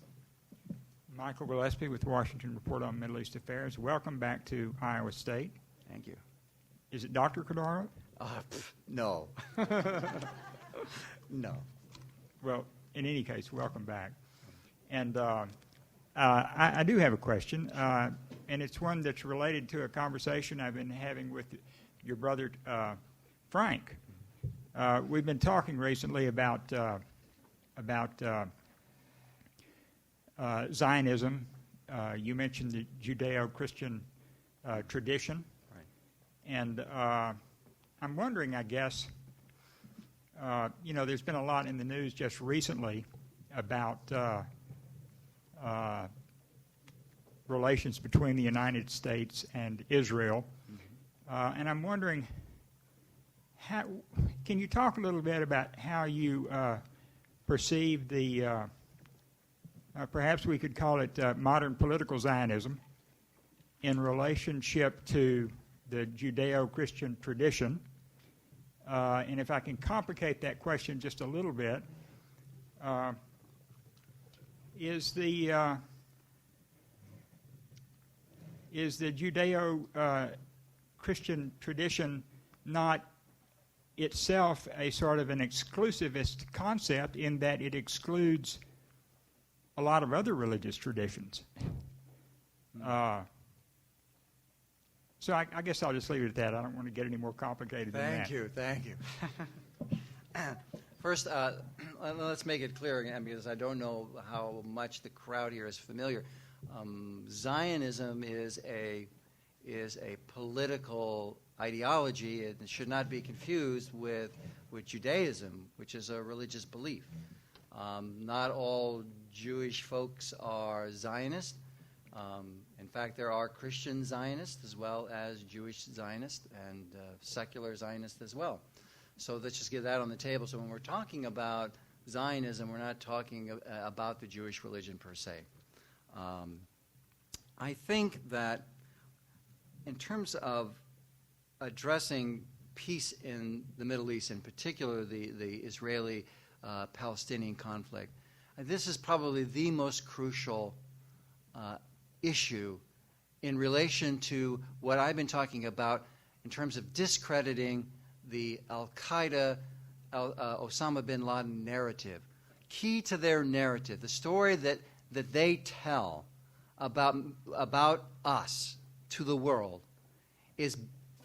Michael Gillespie with Washington Report on Middle East Affairs. Welcome back to Iowa State. Thank you. Is it Dr. Kodaro? No. No. Well, in any case, welcome back. And I do have a question, and it's one that's related to a conversation I've been having with your brother Frank. We've been talking recently about Zionism. You mentioned the Judeo-Christian tradition, right. And I'm wondering, I guess, there's been a lot in the news just recently about relations between the United States and Israel. And I'm wondering, can you talk a little bit about how you perceive the, perhaps we could call it modern political Zionism, in relationship to the Judeo-Christian tradition? And if I can complicate that question just a little bit, is the Judeo-Christian tradition not itself a sort of an exclusivist concept in that it excludes a lot of other religious traditions? So I guess I'll just leave it at that. I don't want to get any more complicated than that. Thank you. First, let's make it clear again, because I don't know how much the crowd here is familiar. Zionism is a political ideology, and it should not be confused with Judaism, which is a religious belief. Not all Jewish folks are Zionist. In fact, there are Christian Zionists as well as Jewish Zionists and secular Zionists as well. So let's just get that on the table. So when we're talking about Zionism, we're not talking about the Jewish religion per se. I think that in terms of addressing peace in the Middle East, in particular the Israeli-Palestinian conflict, this is probably the most crucial issue in relation to what I've been talking about in terms of discrediting the Al-Qaeda, Osama bin Laden narrative. Key to their narrative, the story that they tell about us to the world, is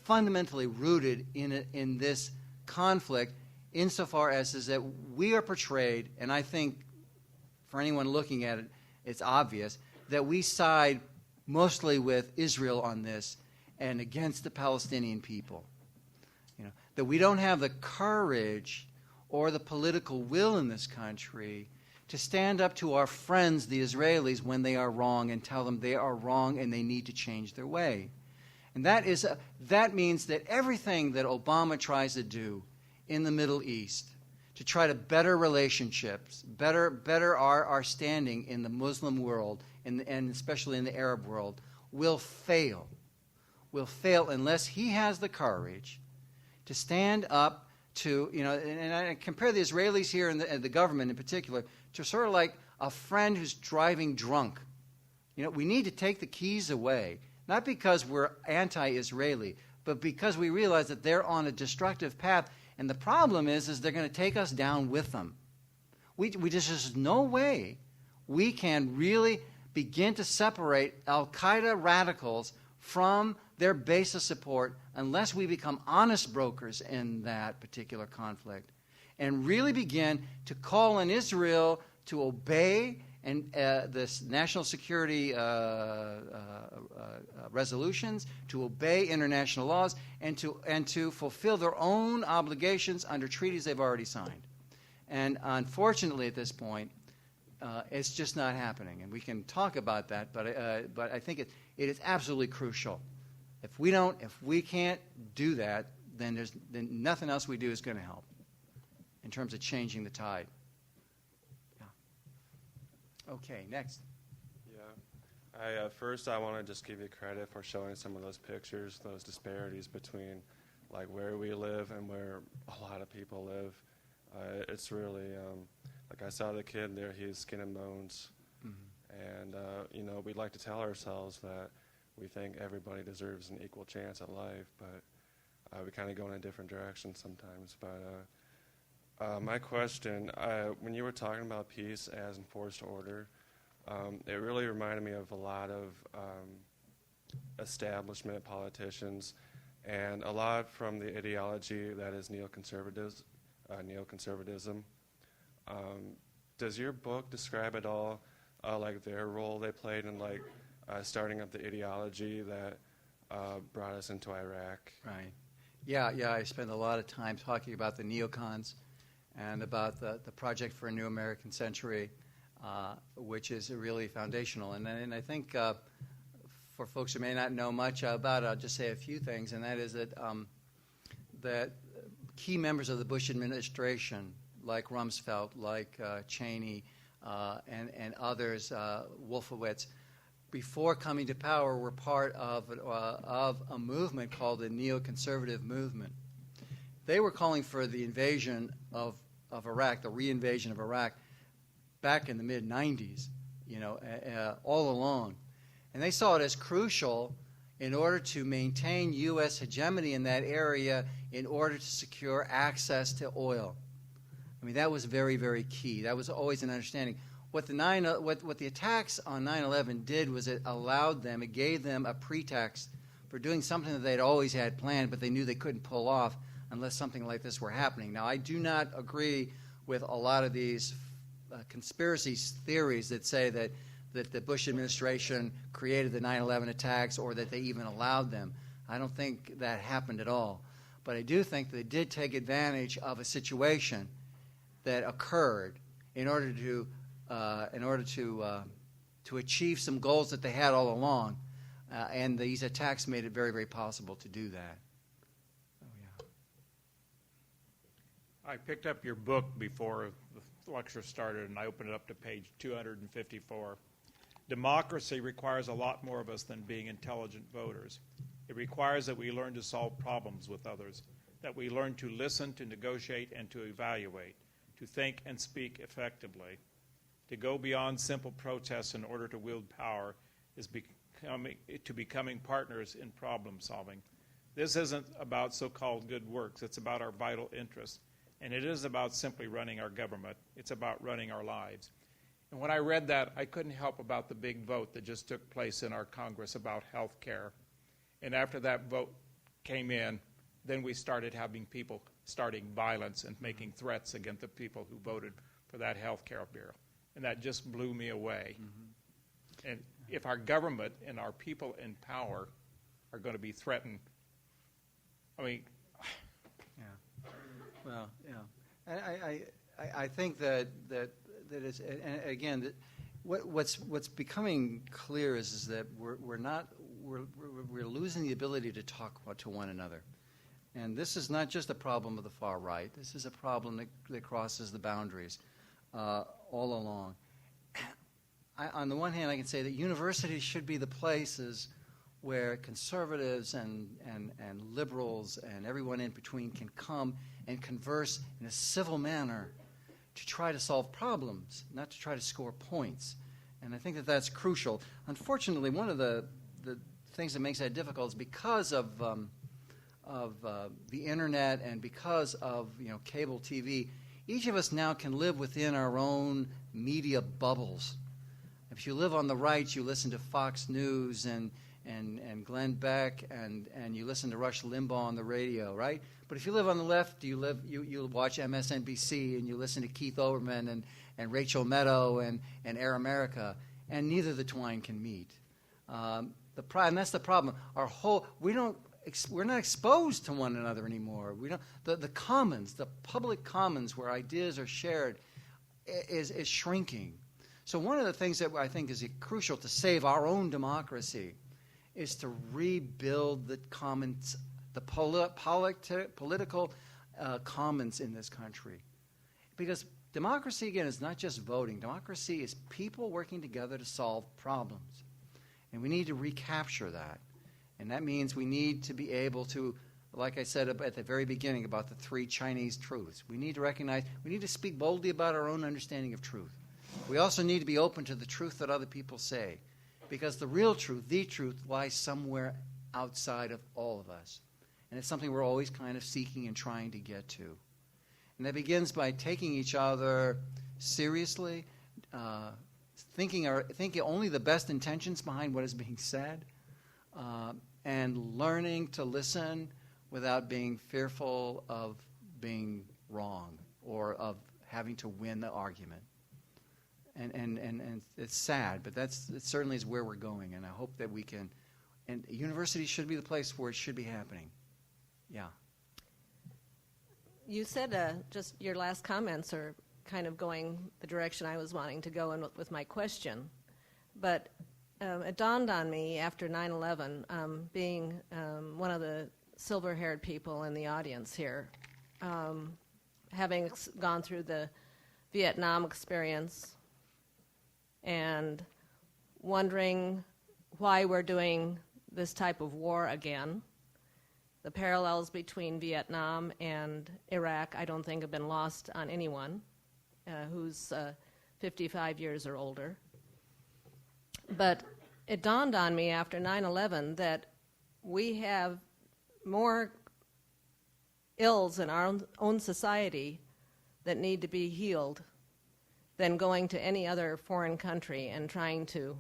fundamentally rooted in this conflict, insofar as is that we are portrayed, and I think for anyone looking at it, it's obvious, that we side mostly with Israel on this and against the Palestinian people. That we don't have the courage or the political will in this country to stand up to our friends, the Israelis, when they are wrong and tell them they are wrong and they need to change their way. And that means that everything that Obama tries to do in the Middle East to try to better relationships, better our standing in the Muslim world, and especially in the Arab world, will fail unless he has the courage to stand up to, and I compare the Israelis here and the government in particular to sort of like a friend who's driving drunk. We need to take the keys away, not because we're anti-Israeli, but because we realize that they're on a destructive path, and the problem is they're going to take us down with them. There's just no way we can really begin to separate al-Qaeda radicals from their base of support unless we become honest brokers in that particular conflict and really begin to call on Israel to obey and this national security resolutions, to obey international laws, and to fulfill their own obligations under treaties they've already signed. And unfortunately, at this point, it's just not happening. And we can talk about that, but I think it is absolutely crucial. If we can't do that, then nothing else we do is going to help in terms of changing the tide. Okay, next. Yeah. First, I want to just give you credit for showing some of those pictures, those disparities between like where we live and where a lot of people live. It's really, like I saw the kid there, he's skin and bones. Mm-hmm. And, we'd like to tell ourselves that we think everybody deserves an equal chance at life, but we kind of go in a different direction sometimes. But my question, when you were talking about peace as enforced order, it really reminded me of a lot of establishment politicians and a lot from the ideology that is neoconservatism. Does your book describe at all like their role they played in like starting up the ideology that brought us into Iraq? Right. Yeah, I spend a lot of time talking about the neocons and about the Project for a New American Century, which is really foundational. And I think for folks who may not know much about it, I'll just say a few things, and that is that key members of the Bush administration, like Rumsfeld, like Cheney, and others, Wolfowitz, before coming to power, were part of a movement called the neoconservative movement. They were calling for the invasion of Iraq, the reinvasion of Iraq, back in the mid-'90s, all along. And they saw it as crucial in order to maintain U.S. hegemony in that area in order to secure access to oil. I mean, that was very, very key. That was always an understanding. What the attacks on 9/11 did was it gave them a pretext for doing something that they'd always had planned, but they knew they couldn't pull off unless something like this were happening. Now, I do not agree with a lot of these conspiracy theories that say that the Bush administration created the 9/11 attacks or that they even allowed them. I don't think that happened at all. But I do think they did take advantage of a situation that occurred in order to achieve some goals that they had all along, and these attacks made it very, very possible to do that. I picked up your book before the lecture started, and I opened it up to page 254. Democracy requires a lot more of us than being intelligent voters. It requires that we learn to solve problems with others, that we learn to listen, to negotiate, and to evaluate, to think and speak effectively. To go beyond simple protests in order to wield power is becoming partners in problem solving. This isn't about so-called good works. It's about our vital interests. And it is about simply running our government. It's about running our lives. And when I read that, I couldn't help about the big vote that just took place in our Congress about health care. And after that vote came in, then we started having people starting violence and making threats against the people who voted for that health care bill. And that just blew me away. Mm-hmm. And if our government and our people in power are going to be threatened, I mean... Yeah. Well, yeah. I think that it's, and again, what's becoming clear is that we're losing the ability to talk to one another. And this is not just a problem of the far right. This is a problem that crosses the boundaries all along. On the one hand, I can say that universities should be the places where conservatives and liberals and everyone in between can come and converse in a civil manner to try to solve problems, not to try to score points. And I think that that's crucial. Unfortunately, one of the things that makes that difficult is because of the internet and because of cable TV. Each of us now can live within our own media bubbles, If you live on the right, you listen to Fox News and Glenn Beck and you listen to Rush Limbaugh on the radio, right? But if you live on the left, you watch MSNBC and you listen to Keith Olbermann and Rachel Maddow and Air America, and neither the twine can meet. And that's the problem. We're not exposed to one another anymore. The commons, the public commons where ideas are shared, is shrinking. So one of the things that I think is crucial to save our own democracy is to rebuild the commons, the political commons in this country. Because democracy, again, is not just voting. Democracy is people working together to solve problems. And we need to recapture that. And that means we need to be able to, like I said at the very beginning about the 3 Chinese truths, we need to speak boldly about our own understanding of truth. We also need to be open to the truth that other people say, because the real truth, the truth, lies somewhere outside of all of us. And it's something we're always kind of seeking and trying to get to. And that begins by taking each other seriously, thinking only the best intentions behind what is being said, and learning to listen without being fearful of being wrong or of having to win the argument. And it's sad, but it certainly is where we're going, and I hope that we can. And universities should be the place where it should be happening. Yeah. You said just your last comments are kind of going the direction I was wanting to go in with my question, but it dawned on me after 9/11, being one of the silver-haired people in the audience here, having gone through the Vietnam experience, and wondering why we're doing this type of war again. The parallels between Vietnam and Iraq, I don't think, have been lost on anyone who's 55 years or older. But it dawned on me after 9/11 that we have more ills in our own society that need to be healed than going to any other foreign country and trying to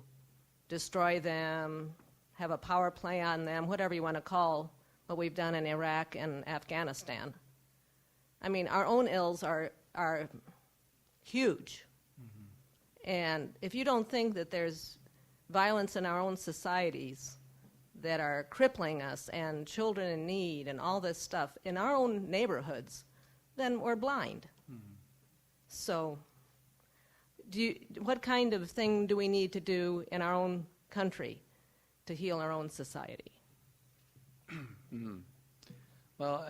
destroy them, have a power play on them, whatever you want to call what we've done in Iraq and Afghanistan. I mean, our own ills are huge. Mm-hmm. And if you don't think that there's violence in our own societies that are crippling us and children in need and all this stuff in our own neighborhoods, then we're blind. Mm-hmm. So what kind of thing do we need to do in our own country to heal our own society? Mm-hmm. Well,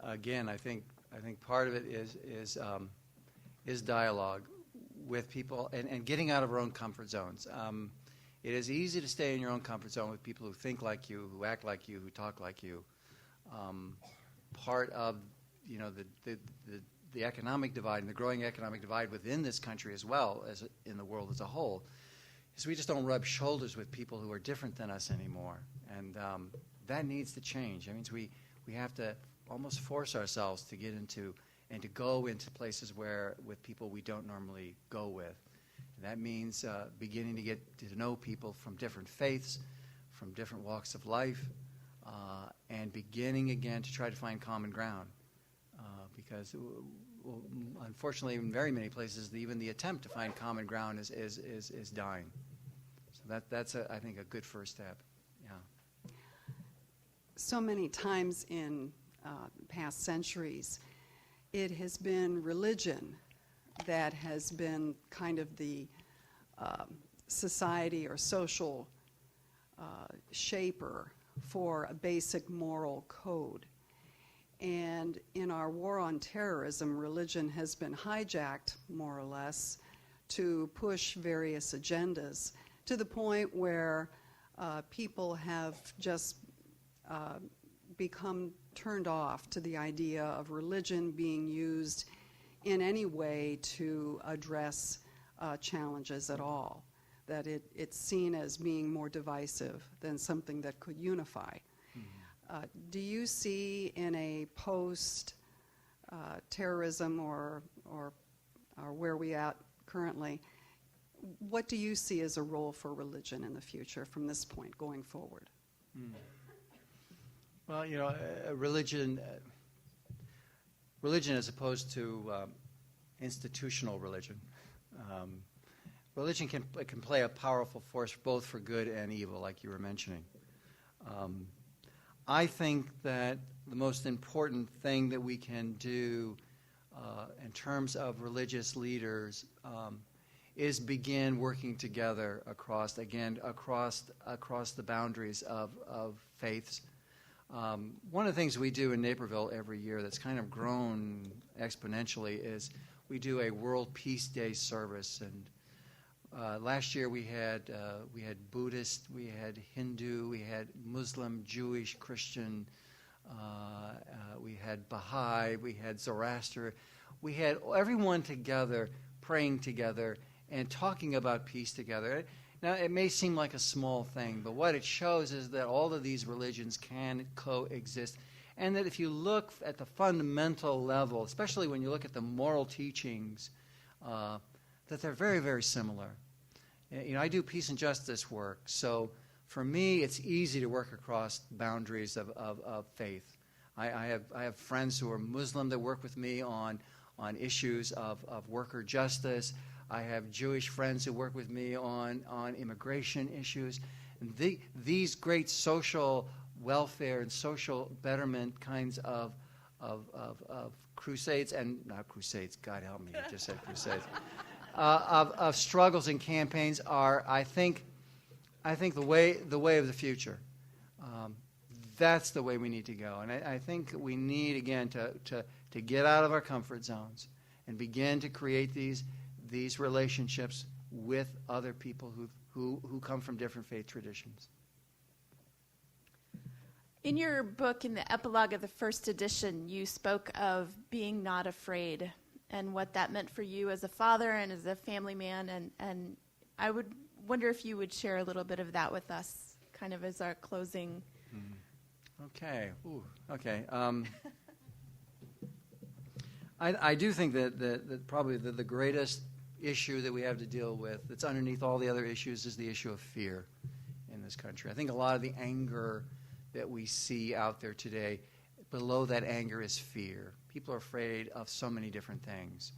again, I think part of it is dialogue with people and getting out of our own comfort zones. It is easy to stay in your own comfort zone with people who think like you, who act like you, who talk like you. Part of the economic divide and the growing economic divide within this country as well as in the world as a whole is we just don't rub shoulders with people who are different than us anymore. And that needs to change. That means we have to almost force ourselves to get into and to go into places with people we don't normally go with. And that means beginning to get to know people from different faiths, from different walks of life, and beginning again to try to find common ground. Because unfortunately, in very many places, even the attempt to find common ground is dying. So that's I think a good first step. Yeah. So many times in past centuries, it has been religion that has been kind of the society or social shaper for a basic moral code. And in our war on terrorism, religion has been hijacked, more or less, to push various agendas to the point where people have just become turned off to the idea of religion being used in any way to address challenges at all, that it's seen as being more divisive than something that could unify. Do you see in a post-terrorism or where we at currently, what do you see as a role for religion in the future from this point going forward? Well, religion as opposed to institutional religion. Religion can play a powerful force both for good and evil, like you were mentioning. I think that the most important thing that we can do in terms of religious leaders is begin working together across the boundaries of faiths. One of the things we do in Naperville every year that's kind of grown exponentially is we do a World Peace Day service, and last year we had Buddhist, we had Hindu, we had Muslim, Jewish, Christian, we had Baha'i, we had Zoroaster. We had everyone together, praying together and talking about peace together. Now, it may seem like a small thing, but what it shows is that all of these religions can coexist, and that if you look at the fundamental level, especially when you look at the moral teachings, that they're very, very similar. I do peace and justice work, so for me, it's easy to work across boundaries of faith. I have friends who are Muslim that work with me on issues of worker justice. I have Jewish friends who work with me on immigration issues. And these great social welfare and social betterment kinds of crusades, and not crusades, God help me, I just said crusades, of struggles and campaigns are, I think the way of the future. That's the way we need to go. And I think we need, again, to get out of our comfort zones and begin to create these relationships with other people who come from different faith traditions. In your book, in the epilogue of the first edition, you spoke of being not afraid and what that meant for you as a father and as a family man. And I would wonder if you would share a little bit of that with us, kind of as our closing. Okay. Ooh, okay. I do think that probably the greatest issue that we have to deal with that's underneath all the other issues is the issue of fear in this country. I think a lot of the anger that we see out there today, below that anger is fear. People are afraid of so many different things.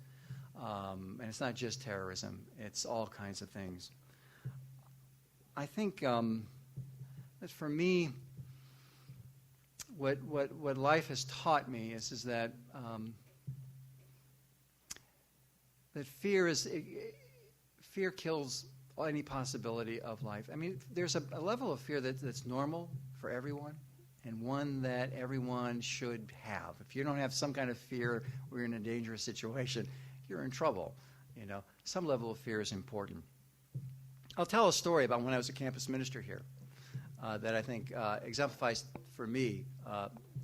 And it's not just terrorism. It's all kinds of things. I think that for me, what life has taught me is that that fear kills any possibility of life. I mean, there's a level of fear that's normal for everyone, and one that everyone should have. If you don't have some kind of fear or you're in a dangerous situation, you're in trouble. Some level of fear is important. I'll tell a story about when I was a campus minister here that I think exemplifies for me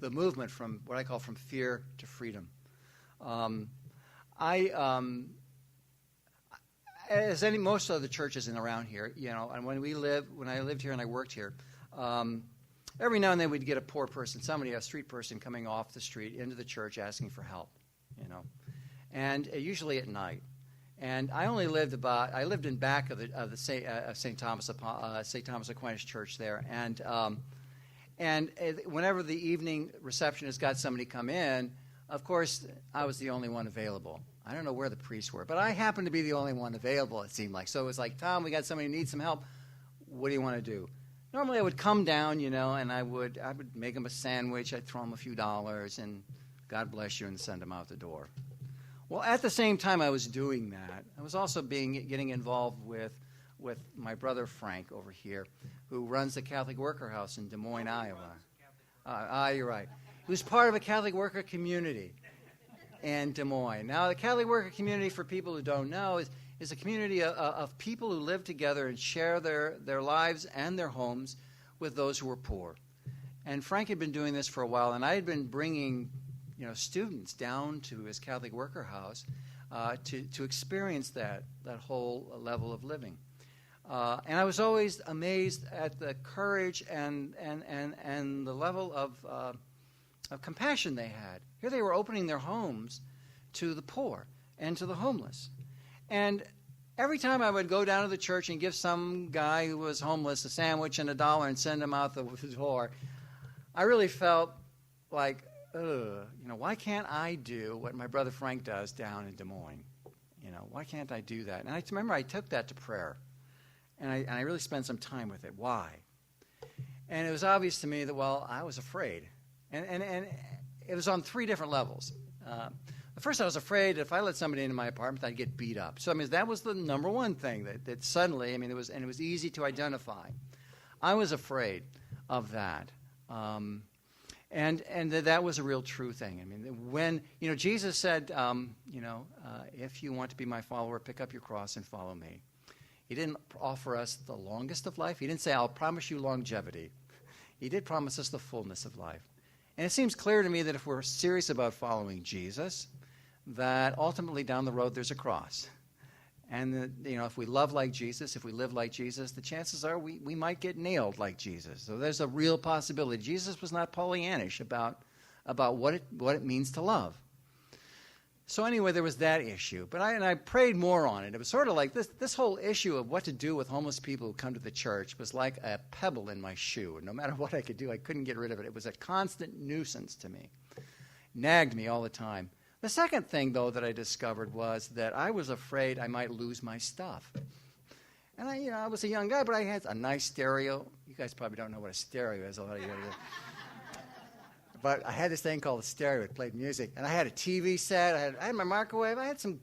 the movement from what I call from fear to freedom. As most of the churches around here, and when I lived here and I worked here, every now and then we'd get a poor person, a street person coming off the street into the church asking for help, and usually at night. And I lived in back of the St. Thomas Aquinas Church there, and whenever the evening receptionist got somebody come in, of course I was the only one available. I don't know where the priests were, but I happened to be the only one available, it seemed like. So it was like, Tom, we got somebody who needs some help. What do you want to do? Normally I would come down, and I would make them a sandwich. I'd throw them a few dollars, and God bless you, and send them out the door. Well, at the same time I was doing that, I was also getting involved with my brother Frank over here, who runs the Catholic Worker House in Des Moines, Iowa. You're right. He was part of a Catholic worker community in Des Moines. Now, the Catholic worker community, for people who don't know, is a community of people who live together and share their lives and their homes with those who are poor. And Frank had been doing this for a while, and I had been bringing students down to his Catholic worker house to experience that whole level of living. And I was always amazed at the courage and the level of compassion they had. Here they were opening their homes to the poor and to the homeless. And every time I would go down to the church and give some guy who was homeless a sandwich and $1 and send him out the door, I really felt like, why can't I do what my brother Frank does down in Des Moines? Why can't I do that? And I remember I took that to prayer, and I really spent some time with it. Why? And it was obvious to me that, I was afraid. And it was on 3 different levels. The first, I was afraid if I let somebody into my apartment, I'd get beat up. So, that was the number one thing that suddenly, it was easy to identify. I was afraid of that. And that was a real true thing. When, Jesus said, if you want to be my follower, pick up your cross and follow me. He didn't offer us the longest of life. He didn't say, I'll promise you longevity. He did promise us the fullness of life. And it seems clear to me that if we're serious about following Jesus, that ultimately down the road there's a cross. And that, if we love like Jesus, if we live like Jesus, the chances are we might get nailed like Jesus. So there's a real possibility. Jesus was not Pollyannish about what it means to love. So anyway, there was that issue. But I prayed more on it. It was sort of like this whole issue of what to do with homeless people who come to the church was like a pebble in my shoe. And no matter what I could do, I couldn't get rid of it. It was a constant nuisance to me. Nagged me all the time. The second thing, though, that I discovered was that I was afraid I might lose my stuff. And I was a young guy, but I had a nice stereo. You guys probably don't know what a stereo is. A lot of you. But I had this thing called a stereo. It played music. And I had a TV set. I had my microwave. I had some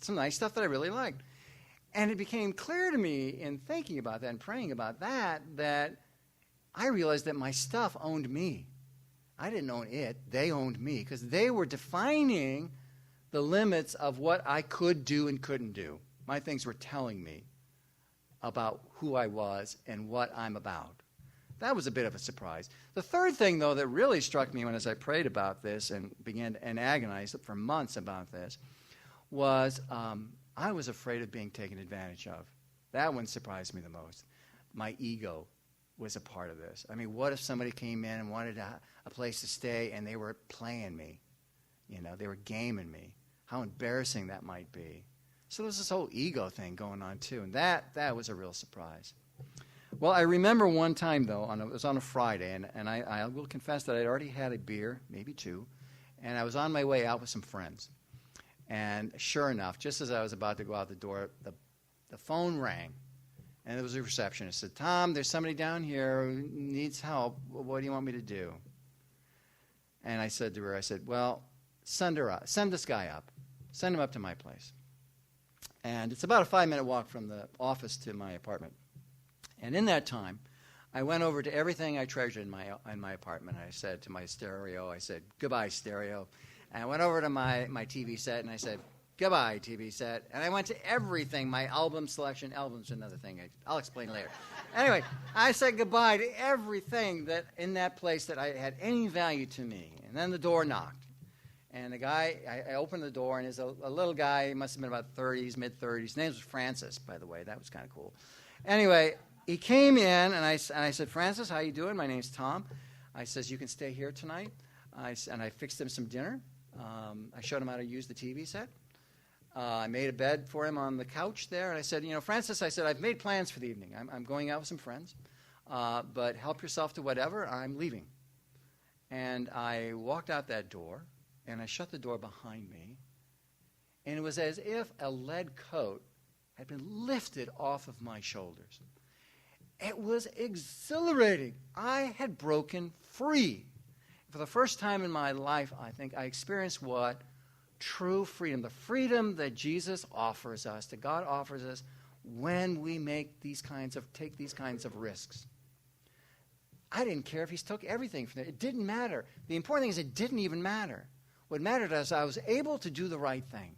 nice stuff that I really liked. And it became clear to me in thinking about that and praying about that I realized that my stuff owned me. I didn't own it. They owned me because they were defining the limits of what I could do and couldn't do. My things were telling me about who I was and what I'm about. That was a bit of a surprise. The third thing, though, that really struck me as I prayed about this and began and agonized for months about this was I was afraid of being taken advantage of. That one surprised me the most. My ego was a part of this. What if somebody came in and wanted a place to stay and they were playing me? They were gaming me. How embarrassing that might be. So there's this whole ego thing going on, too, and that was a real surprise. Well, I remember one time, though, it was on a Friday, and I will confess that I'd already had a beer, maybe 2, and I was on my way out with some friends. And sure enough, just as I was about to go out the door, the phone rang. And there was a receptionist. Said, Tom, there's somebody down here who needs help. What do you want me to do? And I said to her, well, send this guy up. Send him up to my place. And it's about a 5-minute walk from the office to my apartment. And in that time, I went over to everything I treasured in my apartment. I said to my stereo, goodbye, stereo. And I went over to my TV set, and I said, goodbye, TV set. And I went to everything, my album selection. Album's another thing. I'll explain later. Anyway, I said goodbye to everything that in that place that I had any value to me. And then the door knocked. And the guy, I opened the door, and he's a little guy. He must have been about 30s, mid-30s. His name was Francis, by the way. That was kind of cool. Anyway, he came in, and I said, Francis, how you doing? My name's Tom. I says, you can stay here tonight. And I fixed him some dinner. I showed him how to use the TV set. I made a bed for him on the couch there, and I said, Francis, I've made plans for the evening. I'm going out with some friends, but help yourself to whatever. I'm leaving. And I walked out that door, and I shut the door behind me, and it was as if a lead coat had been lifted off of my shoulders. It was exhilarating. I had broken free. For the first time in my life, I think, I experienced what true freedom, the freedom that Jesus offers us, that God offers us when we take these kinds of risks. I didn't care if he took everything from there. It didn't matter. The important thing is it didn't even matter. What mattered is I was able to do the right thing.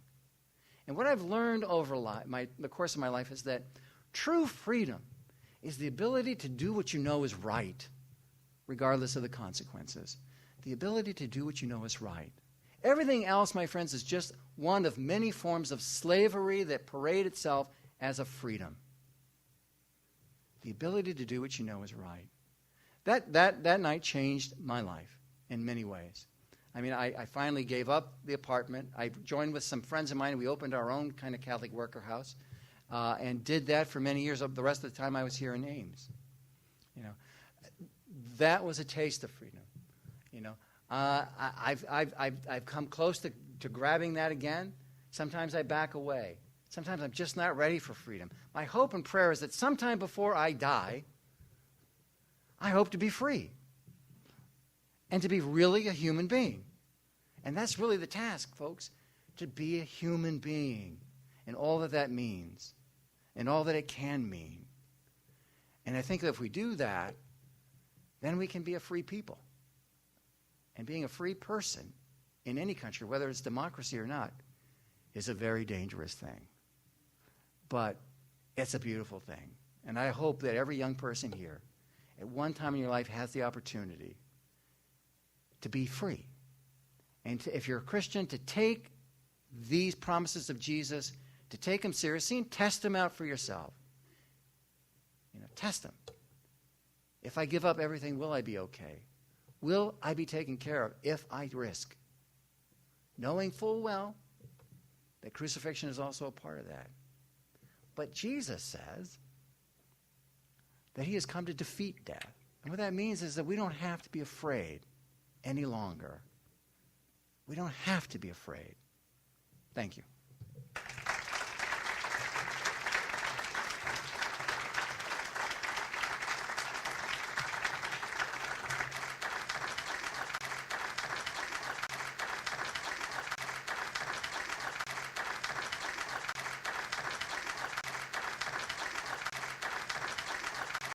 And what I've learned over the course of my life is that true freedom is the ability to do what you know is right, regardless of the consequences. The ability to do what you know is right. Everything else, my friends, is just one of many forms of slavery that parade itself as a freedom. The ability to do what you know is right. That night changed my life in many ways. I finally gave up the apartment. I joined with some friends of mine. We opened our own kind of Catholic worker house. and did that for many years. The rest of the time I was here in Ames. You know, that was a taste of freedom. You know, I've come close to grabbing that again. Sometimes I back away. Sometimes I'm just not ready for freedom. My hope and prayer is that sometime before I die, I hope to be free and to be really a human being. And that's really the task, folks, to be a human being and all that that means and all that it can mean. And I think that if we do that, then we can be a free people. And being a free person in any country, whether it's democracy or not, is a very dangerous thing. But it's a beautiful thing. And I hope that every young person here, at one time in your life, has the opportunity to be free. And to, if you're a Christian, to take these promises of Jesus, to take them seriously and test them out for yourself. You know, test them. If I give up everything, will I be okay? Will I be taken care of if I risk? Knowing full well that crucifixion is also a part of that. But Jesus says that he has come to defeat death. And what that means is that we don't have to be afraid any longer. We don't have to be afraid. Thank you.